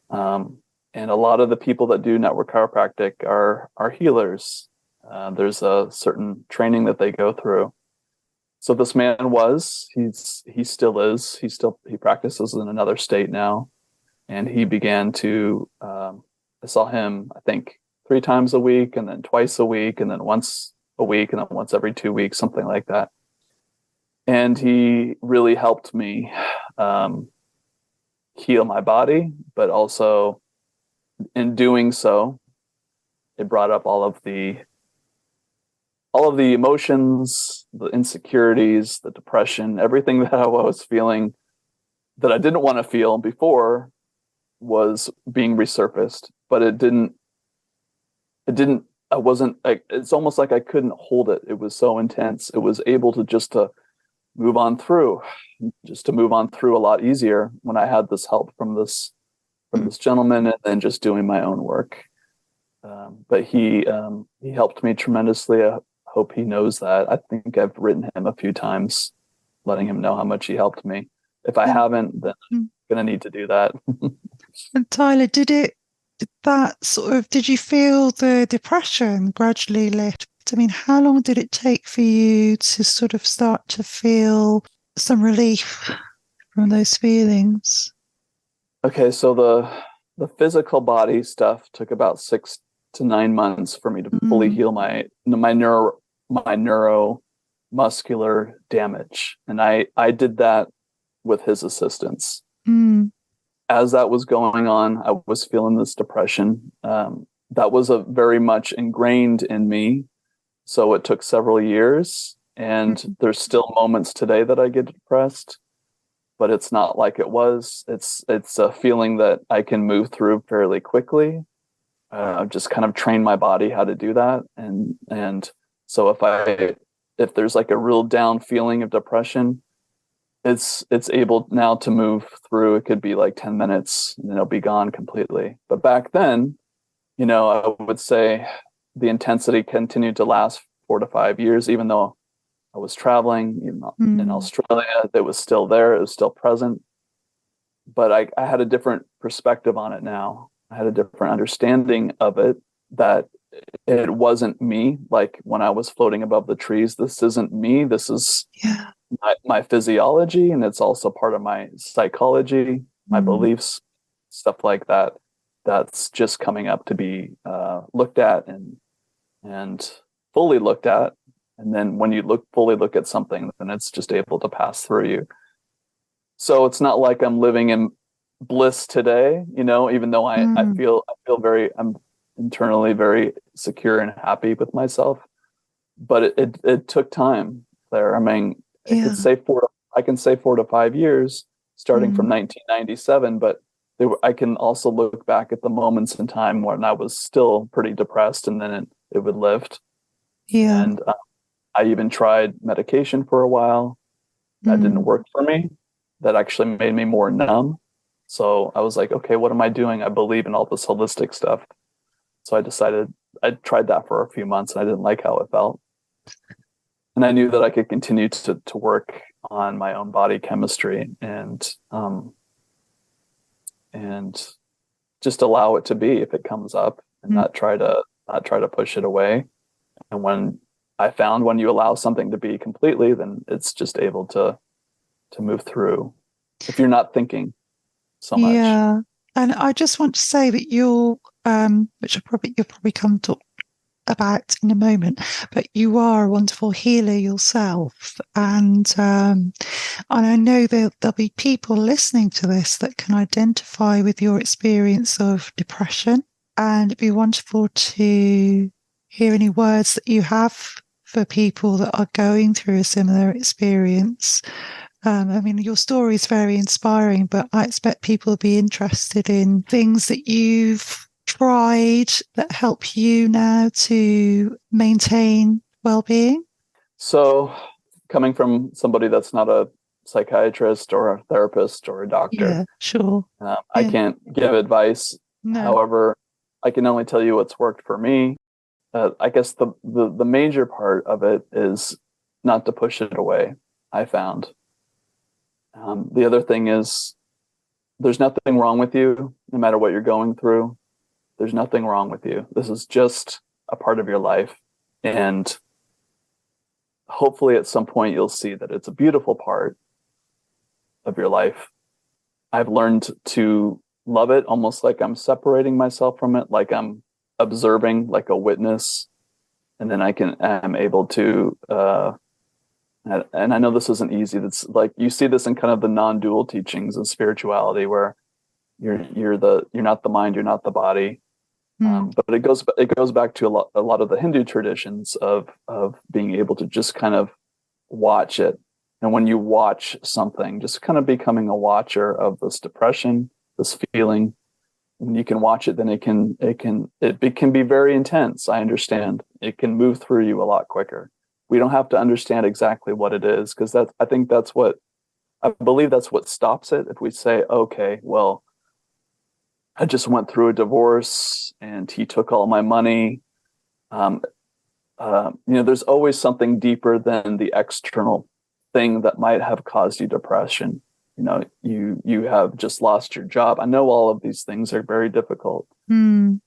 And a lot of the people that do network chiropractic are healers. There's a certain training that they go through. So this man he still is, he practices in another state now. And he began to, I saw him, I think 3 times a week, and then twice a week, and then once a week, and then once every 2 weeks, something like that. And he really helped me heal my body, but also in doing so, it brought up all of the emotions, the insecurities, the depression, everything that I was feeling that I didn't want to feel before was being resurfaced. But it's almost like I couldn't hold it. It was so intense. It was able to move on through a lot easier when I had this help from this gentleman, and then just doing my own work. But he helped me tremendously. I hope he knows that. I think I've written him a few times, letting him know how much he helped me. If I haven't, then I'm gonna need to do that. And Tyler, did you feel the depression gradually lift? I mean, how long did it take for you to sort of start to feel some relief from those feelings? Okay, so the physical body stuff took about 6 to 9 months for me to fully heal my neuromuscular damage, and I did that with his assistance. As that was going on, I was feeling this depression that was very much ingrained in me. So it took several years, and there's still moments today that I get depressed, but it's not like it was. It's a feeling that I can move through fairly quickly. I've just kind of trained my body how to do that, and so if there's like a real down feeling of depression, it's able now to move through. It could be like 10 minutes and it'll be gone completely. But back then, I would say the intensity continued to last 4 to 5 years, even though I was traveling in Australia. It was still there. It was still present. But I had a different perspective on it now. I had a different understanding of it, that it wasn't me. Like when I was floating above the trees, this isn't me. This is my physiology, and it's also part of my psychology, my beliefs, stuff like that. That's just coming up to be looked at and fully looked at. And then when you fully look at something, then it's just able to pass through you. So it's not like I'm living in bliss today, even though I feel I'm internally very secure and happy with myself. But it took time, Claire. I mean, I can say 4 to 5 years, starting from 1997, but I can also look back at the moments in time when I was still pretty depressed, and then it would lift. Yeah. And I even tried medication for a while. That didn't work for me. That actually made me more numb. So I was like, okay, what am I doing? I believe in all this holistic stuff. So I tried that for a few months, and I didn't like how it felt. And I knew that I could continue to work on my own body chemistry and just allow it to be if it comes up, and not try to push it away. And when you allow something to be completely, then it's just able to move through if you're not thinking so much. Yeah. And I just want to say that you'll probably come to about in a moment, but you are a wonderful healer yourself, and I know there'll be people listening to this that can identify with your experience of depression, and it'd be wonderful to hear any words that you have for people that are going through a similar experience. I mean, your story is very inspiring, but I expect people will be interested in things that you've tried that help you now to maintain well-being. So, coming from somebody that's not a psychiatrist or a therapist or a doctor, I can't give advice. No. However, I can only tell you what's worked for me. I guess the major part of it is not to push it away, I found. The other thing is, there's nothing wrong with you, no matter what you're going through. There's nothing wrong with you. This is just a part of your life. And hopefully at some point you'll see that it's a beautiful part of your life. I've learned to love it almost like I'm separating myself from it, like I'm observing, like a witness. And then I'm able to, and I know this isn't easy. That's like, you see this in kind of the non-dual teachings of spirituality, where you're not the mind, you're not the body. But it goes back to a lot of the Hindu traditions of being able to just kind of watch it. And when you watch something, just kind of becoming a watcher of this depression, this feeling, when you can watch it, then it can be very intense. I understand. It can move through you a lot quicker. We don't have to understand exactly what it is, because I believe that's what stops it. If we say, okay, well, I just went through a divorce and he took all my money. There's always something deeper than the external thing that might have caused you depression. You have just lost your job. I know all of these things are very difficult. But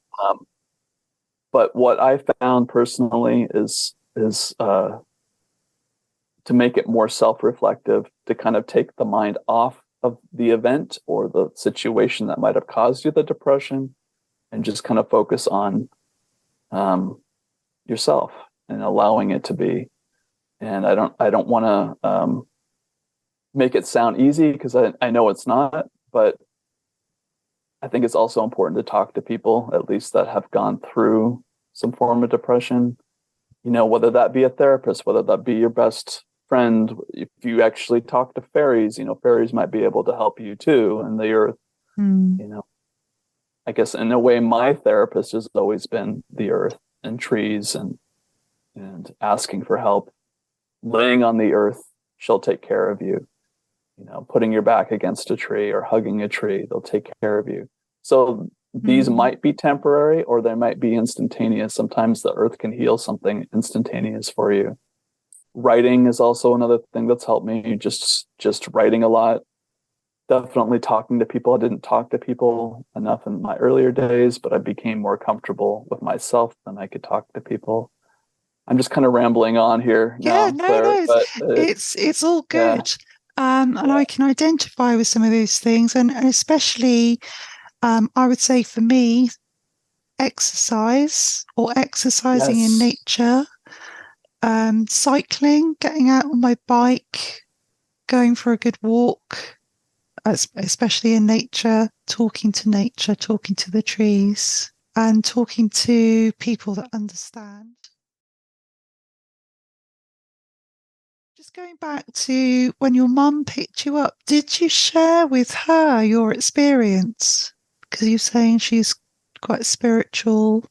what I found personally is to make it more self-reflective, to kind of take the mind off of the event or the situation that might have caused you the depression, and just kind of focus on yourself and allowing it to be. And I don't want to make it sound easy, because I know it's not, but I think it's also important to talk to people, at least that have gone through some form of depression, whether that be a therapist, whether that be your best friend. If you actually talk to fairies, fairies might be able to help you too. And the earth, I guess in a way, my therapist has always been the earth and trees, and asking for help, laying on the earth, she'll take care of you. Putting your back against a tree or hugging a tree, they'll take care of you. So these might be temporary, or they might be instantaneous. Sometimes the earth can heal something instantaneous for you. Writing is also another thing that's helped me. Just writing a lot. Definitely talking to people. I didn't talk to people enough in my earlier days, but I became more comfortable with myself than I could talk to people. I'm just kind of rambling on here now, Claire, no, but it's all good. And I can identify with some of those things, and especially, I would say for me, exercise or exercising in nature, cycling, getting out on my bike, going for a good walk, especially in nature, talking to the trees, and talking to people that understand. Just going back to when your mum picked you up, did you share with her your experience? Because you're saying she's quite spiritually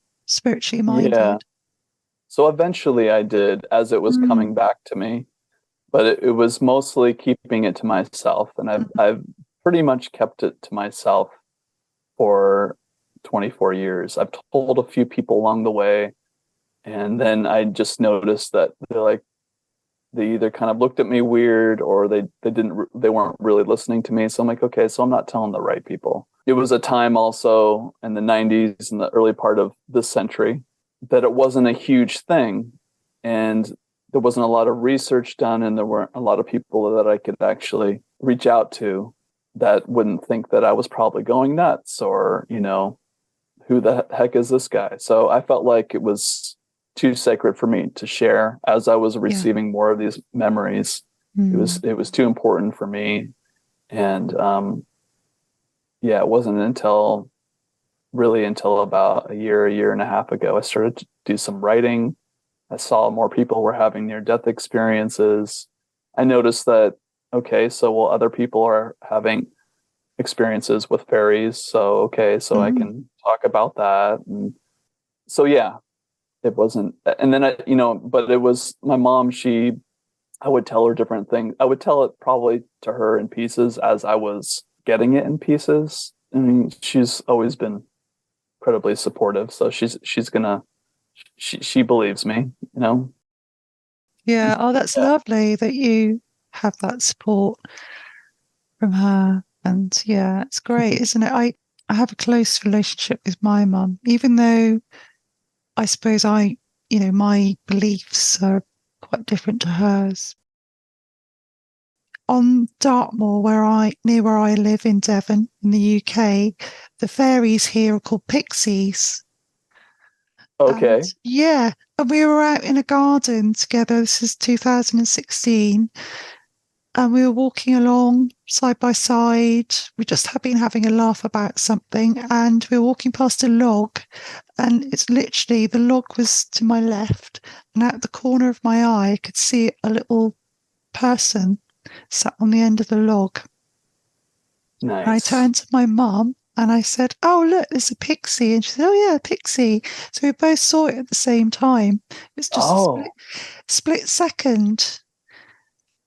minded. Yeah. So eventually I did, as it was coming back to me, but it was mostly keeping it to myself. And I've pretty much kept it to myself for 24 years. I've told a few people along the way, and then I just noticed that they either kind of looked at me weird, or they weren't really listening to me. So I'm like, okay, so I'm not telling the right people. It was a time also in the 90s, in the early part of this century, that it wasn't a huge thing, and there wasn't a lot of research done, and there weren't a lot of people that I could actually reach out to that wouldn't think that I was probably going nuts, or, who the heck is this guy? So I felt like it was too sacred for me to share. As I was receiving more of these memories, it was too important for me. And it wasn't until about a year and a half ago, I started to do some writing. I saw more people were having near-death experiences. I noticed that, okay, so other people are having experiences with fairies. So I can talk about that. And so it wasn't, and then but it was my mom. I would tell her different things. I would tell it probably to her in pieces as I was getting it in pieces. I mean, she's always been incredibly supportive, so she believes me. Yeah. Oh, that's Yeah. lovely that you have that support from her. And yeah, it's great, isn't it? I have a close relationship with my mum, even though I suppose my beliefs are quite different to hers. On Dartmoor, near where I live in Devon, in the UK, the fairies here are called pixies. And Okay. yeah, and we were out in a garden together. This is 2016. And we were walking along side by side. We just had been having a laugh about something, and we were walking past a log, and it's literally the log was to my left, and out the corner of my eye, I could see a little person sat on the end of the log. And I Nice. turned to my mum and I said, "Oh, look, there's a pixie." And she said, "Oh, yeah, a pixie." So we both saw it at the same time. It was just a Oh, split second.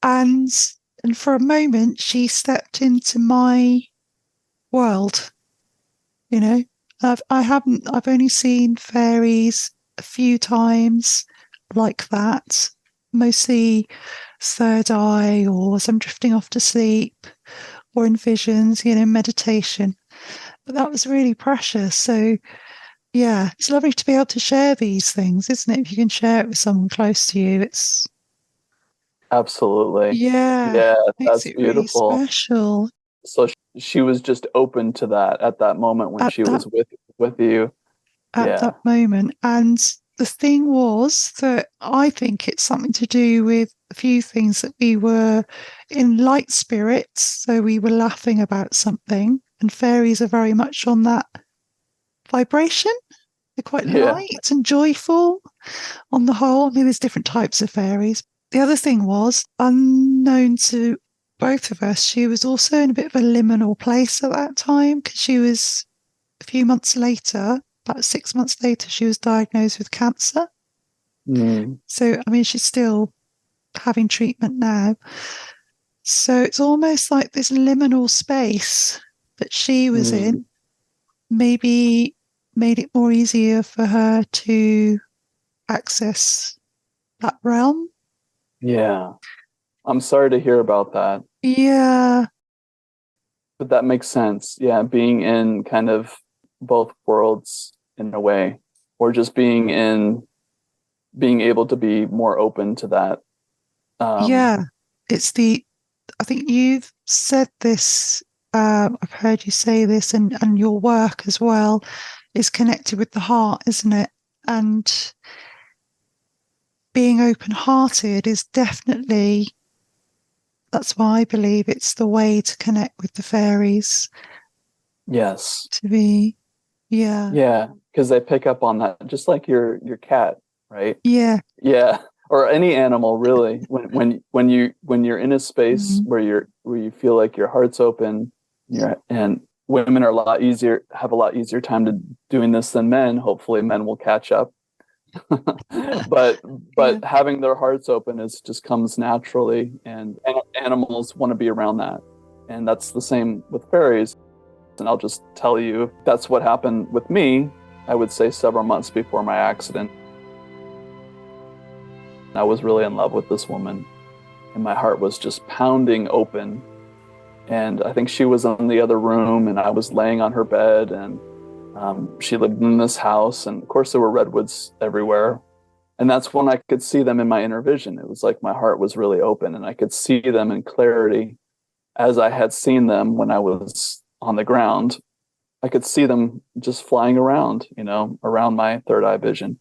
And for a moment, she stepped into my world. You know, I've only seen fairies a few times like that, mostly third eye or as I'm drifting off to sleep or in visions, meditation. But that was really precious. So yeah, it's lovely to be able to share these things, isn't it? If you can share it with someone close to you, it's absolutely. yeah, Yeah, makes that's it really beautiful. special So she was just open to that at that moment when at she that was with you. at Yeah. that moment. And the thing was that I think it's something to do with a few things that we were in light spirits. So we were laughing about something, and fairies are very much on that vibration. They're quite Yeah. light and joyful on the whole. I mean, there's different types of fairies. The other thing was, unknown to both of us, she was also in a bit of a liminal place at that time because she was a few months later, about 6 months later, she was diagnosed with cancer. Mm, So, I mean, she's still having treatment now. So it's almost like this liminal space that she was in, mm. maybe made it more easier for her to access that realm. Yeah. I'm sorry to hear about that, Yeah, but that makes sense. Yeah, being in kind of both worlds in a way, or just being able to be more open to that. Um, yeah. It's I think you've said this, I've heard you say this, and your work as well is connected with the heart, isn't it? And being open hearted is definitely, that's why I believe it's the way to connect with the fairies, yes. to be, yeah, Yeah, because they pick up on that, just like your cat, right? yeah, Yeah, or any animal really. When you're in a space mm, where you feel like your heart's open, and women are a lot easier have a lot easier time to doing this than men. Hopefully, men will catch up. but yeah, having their hearts open is just comes naturally, and animals want to be around that, and that's the same with fairies. And I'll just tell you that's what happened with me. I would say several months before my accident. I was really in love with this woman, and my heart was just pounding open. And I think she was in the other room, and I was laying on her bed, and she lived in this house. And of course, there were redwoods everywhere. And that's when I could see them in my inner vision. It was like my heart was really open, and I could see them in clarity as I had seen them when I was on the ground. I could see them just flying around, around my third eye vision.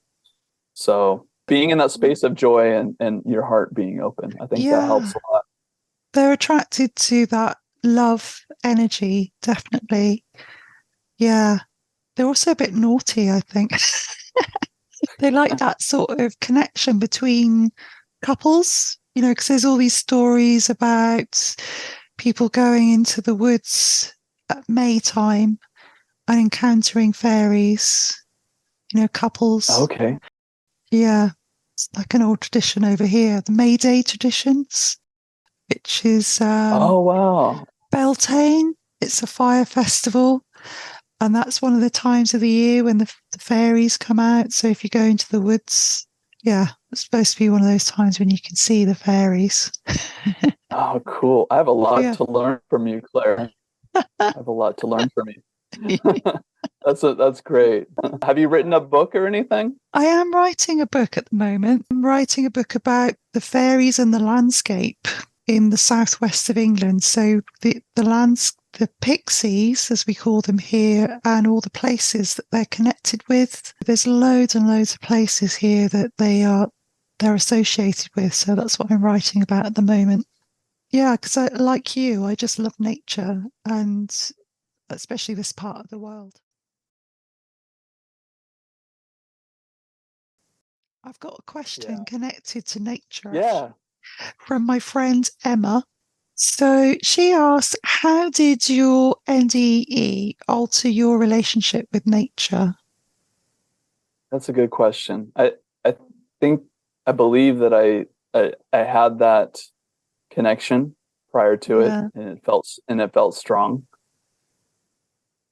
So being in that space of joy and your heart being open, I think that yeah. helps a lot. They're attracted to that love energy, definitely. Yeah. They're also a bit naughty, I think. They like that sort of connection between couples, because there's all these stories about people going into the woods at May time and encountering fairies, couples. Okay. Yeah. It's like an old tradition over here, the May Day traditions, which is Oh, wow. Beltane. It's a fire festival. And that's one of the times of the year when the fairies come out. So if you go into the woods, yeah, It's supposed to be one of those times when you can see the fairies. Oh, cool. I have a lot Yeah. to learn from you, Claire. I have a lot to learn from you. That's great. Have you written a book or anything? I am writing a book at the moment. I'm writing a book about the fairies and the landscape in the southwest of England. So the pixies, as we call them here, and all the places that they're connected with. There's loads and loads of places here that they're associated with. So that's what I'm writing about at the moment. Yeah, because like you, I just love nature, and especially this part of the world. I've got a question Yeah. connected to nature, Yeah. from my friend Emma. So she asked, how did your NDE alter your relationship with nature? That's a good question. I think I believe that I had that connection prior to it, Yeah. and it felt strong.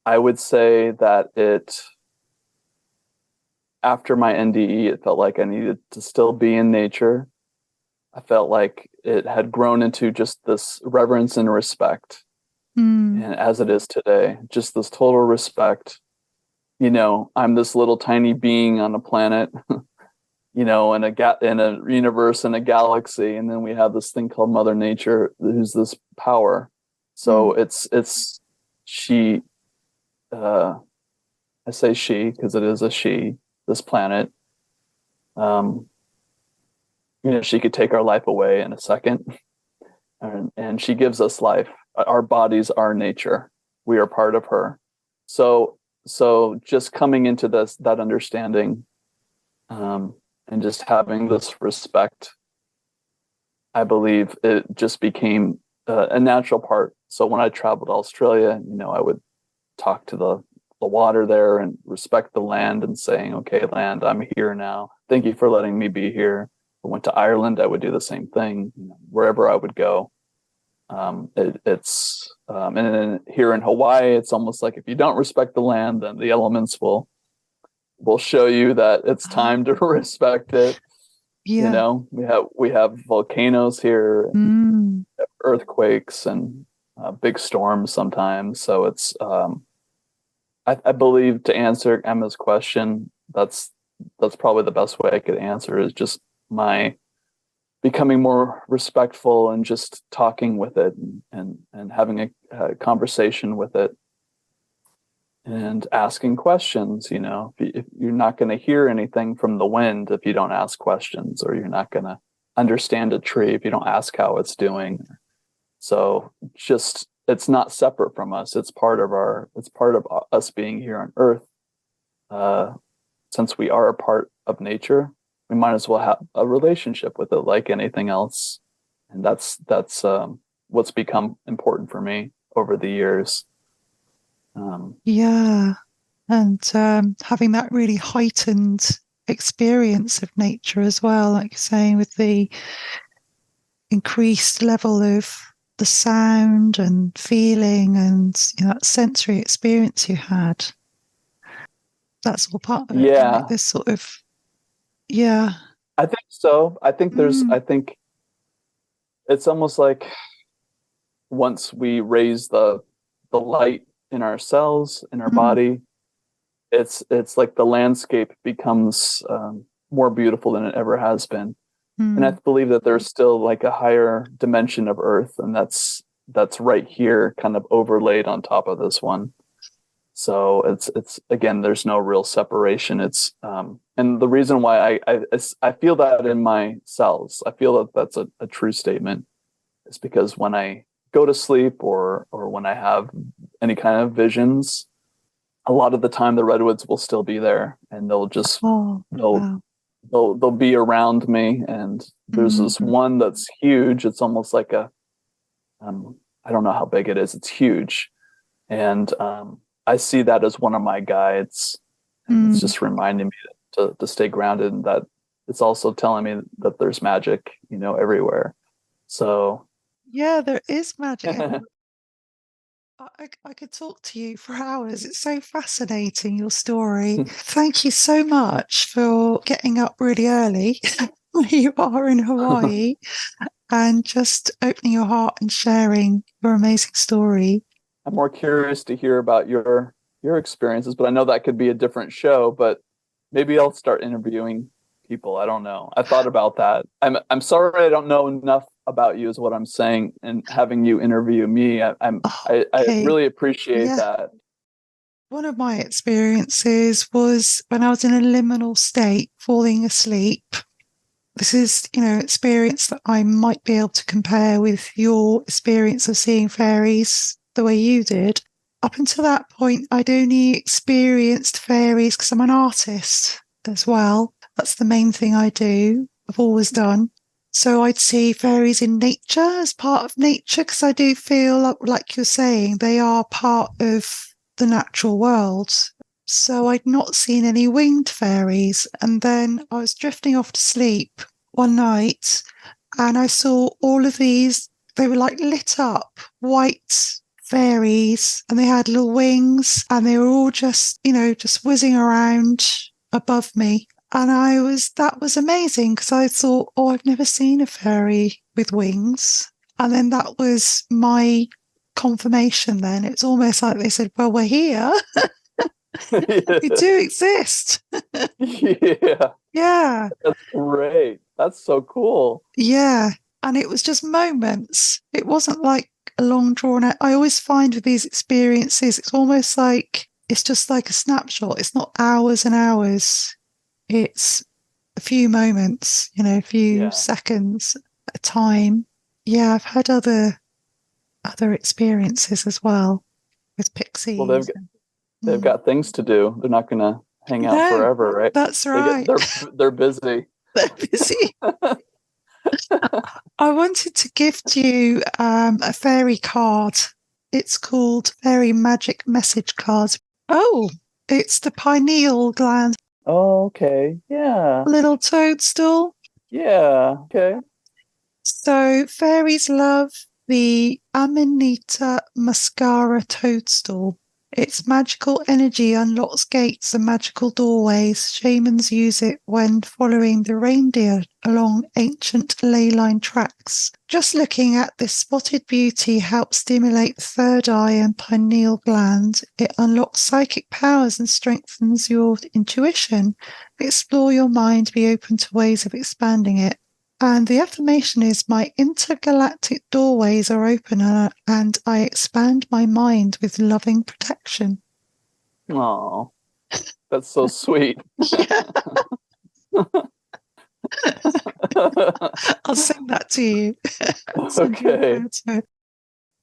I would say that it after my NDE, it felt like I needed to still be in nature. I felt like it had grown into just this reverence and respect, Mm. and as it is today, just this total respect. I'm this little tiny being on a planet, in a universe, in a galaxy, and then we have this thing called Mother Nature, who's this power. So it's she. I say she because it is a she. This planet. Um, she could take our life away in a second, and she gives us life. Our bodies are nature. We are part of her. So just coming into that understanding, and just having this respect, I believe it just became a natural part. So when I traveled to Australia, I would talk to the water there and respect the land and saying, okay, land, I'm here now. Thank you for letting me be here. I went to Ireland, I would do the same thing, wherever I would go. And then here in Hawaii, it's almost like if you don't respect the land, then the elements will show you that it's time to respect it. Yeah. We have volcanoes here, and Mm. earthquakes, and big storms sometimes. So it's I believe, to answer Emma's question, that's probably the best way I could answer, is just my becoming more respectful and just talking with it, and having a conversation with it, and asking questions. If you're not going to hear anything from the wind if you don't ask questions, or you're not going to understand a tree if you don't ask how it's doing. So just, it's not separate from us. It's part of us being here on Earth. Since we are a part of nature, we might as well have a relationship with it like anything else. And that's what's become important for me over the years. Yeah. And having that really heightened experience of nature as well, like you're saying, with the increased level of the sound and feeling and that sensory experience you had. That's all part of it, right? Yeah, This sort of, yeah. I think so. I think it's almost like once we raise the light in our cells, in our body, it's like the landscape becomes more beautiful than it ever has been. And I believe that there's still like a higher dimension of Earth, and that's right here, kind of overlaid on top of this one. So it's again, there's no real separation. It's and the reason why I feel that in my cells, I feel that that's a true statement, is because when I go to sleep, or when I have any kind of visions, a lot of the time the redwoods will still be there, and they'll just wow. they'll be around me. And there's this one that's huge. It's almost like I don't know how big it is. It's huge, and I see that as one of my guides, and it's just reminding me to stay grounded, and that it's also telling me that there's magic, everywhere. So Yeah, there is magic. I could talk to you for hours. It's so fascinating, your story. Thank you so much for getting up really early you are in Hawaii and just opening your heart and sharing your amazing story. I'm more curious to hear about your experiences, but I know that could be a different show, but maybe I'll start interviewing people. I don't know. I thought about that. I'm sorry I don't know enough about you is what I'm saying, and having you interview me, I really appreciate that. One of my experiences was when I was in a liminal state, falling asleep. This is, experience that I might be able to compare with your experience of seeing fairies the way you did. Up until that point, I'd only experienced fairies because I'm an artist as well. That's the main thing I do. I've always done. So I'd see fairies in nature as part of nature because I do feel like you're saying they are part of the natural world. So I'd not seen any winged fairies. And then I was drifting off to sleep one night and I saw all of these, they were like lit up white fairies and they had little wings and they were all just whizzing around above me. And that was amazing because I thought, oh, I've never seen a fairy with wings. And then that was my confirmation then. It's almost like they said, well, we're here. We do exist. Yeah. Yeah. That's great. That's so cool. Yeah. And it was just moments. It wasn't like a long drawn out. I always find with these experiences, it's almost like, it's just like a snapshot. It's not hours and hours. It's a few moments, a few seconds at a time. Yeah, I've had other experiences as well with pixies. Well, they've got things to do. They're not going to hang out forever, right? That's right. They're busy. They're busy. I wanted to gift you a fairy card. It's called Fairy Magic Message Cards. Oh, it's the pineal gland. Oh, okay. Yeah. Little toadstool. Yeah. Okay. So fairies love the Amanita muscara toadstool. Its magical energy unlocks gates and magical doorways. Shamans use it when following the reindeer along ancient ley line tracks. Just looking at this spotted beauty helps stimulate the third eye and pineal gland. It unlocks psychic powers and strengthens your intuition. Explore your mind, be open to ways of expanding it. And the affirmation is, my intergalactic doorways are open and I expand my mind with loving protection. Oh, that's so sweet. I'll send that to you. Okay.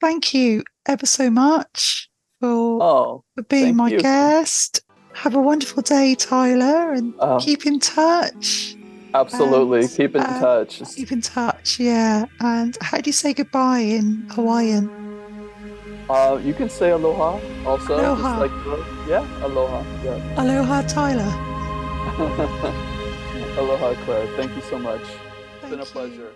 Thank you ever so much for being my guest. Have a wonderful day, Tyler, and keep in touch. Absolutely. Keep in touch. Keep in touch, yeah. And how do you say goodbye in Hawaiian? You can say aloha also. Aloha. Aloha. Yeah. Aloha, Tyler. Aloha, Claire. Thank you so much. It's been a pleasure.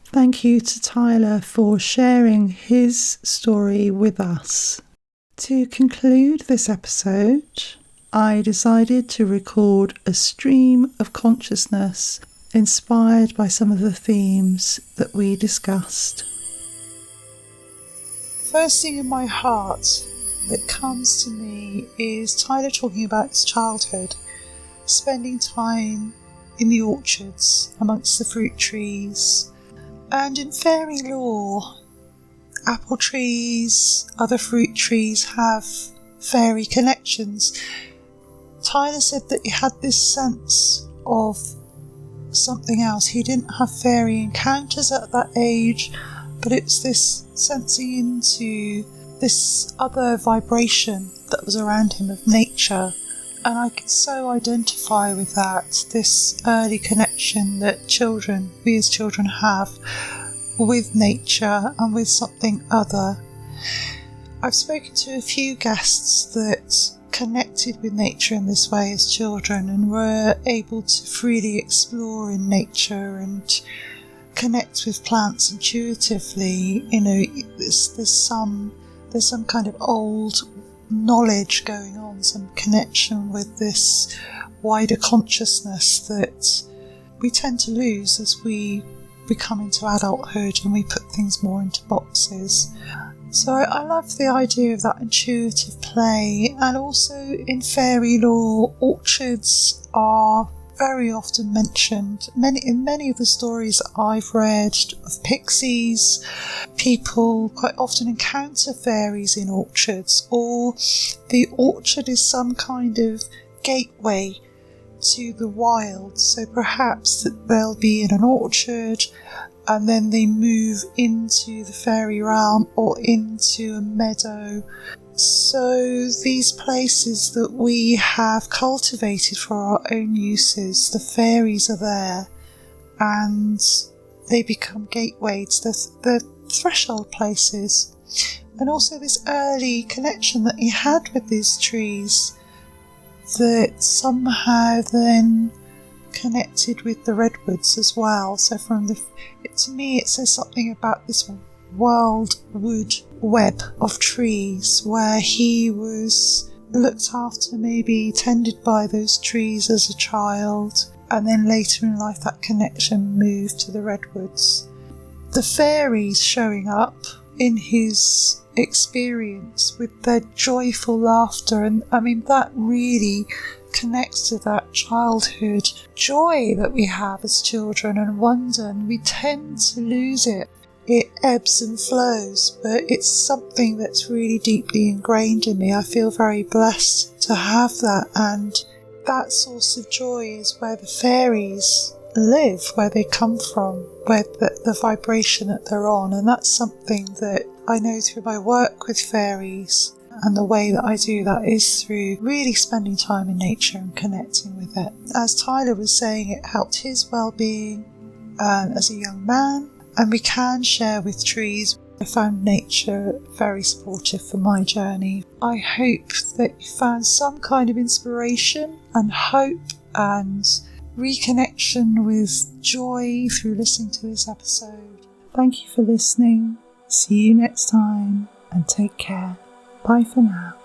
Thank you to Tyler for sharing his story with us. To conclude this episode, I decided to record a stream of consciousness inspired by some of the themes that we discussed. First thing in my heart that comes to me is Tyler talking about his childhood, spending time in the orchards amongst the fruit trees. And in fairy lore, apple trees, other fruit trees have fairy connections. Tyler said that he had this sense of something else. He didn't have fairy encounters at that age, but it's this sensing into this other vibration that was around him of nature. And I can so identify with that, this early connection that we as children have with nature and with something other. I've spoken to a few guests that connected with nature in this way as children and were able to freely explore in nature and connect with plants intuitively. There's some kind of old knowledge going on, some connection with this wider consciousness that we tend to lose as we come into adulthood and we put things more into boxes. So I love the idea of that intuitive play, and also in fairy lore, orchards are very often mentioned. In many of the stories that I've read of pixies, people quite often encounter fairies in orchards, or the orchard is some kind of gateway to the wild. So perhaps that they'll be in an orchard and then they move into the fairy realm or into a meadow. So these places that we have cultivated for our own uses, the fairies are there and they become gateways, the threshold places. And also this early connection that he had with these trees that somehow then connected with the Redwoods as well. So to me it says something about this wildwood web of trees where he was looked after, maybe tended by those trees as a child, and then later in life that connection moved to the Redwoods. The fairies showing up in his experience with their joyful laughter, and I mean that really connects to that childhood joy that we have as children and wonder, and we tend to lose it. It ebbs and flows, but it's something that's really deeply ingrained in me. I feel very blessed to have that, and that source of joy is where the fairies live, where they come from, where the vibration that they're on. And that's something that I know through my work with fairies, and the way that I do that is through really spending time in nature and connecting with it. As Tyler was saying, it helped his well-being as a young man, and we can share with trees. I found nature very supportive for my journey. I hope that you found some kind of inspiration and hope and reconnection with joy through listening to this episode. Thank you for listening. See you next time and take care. Bye for now.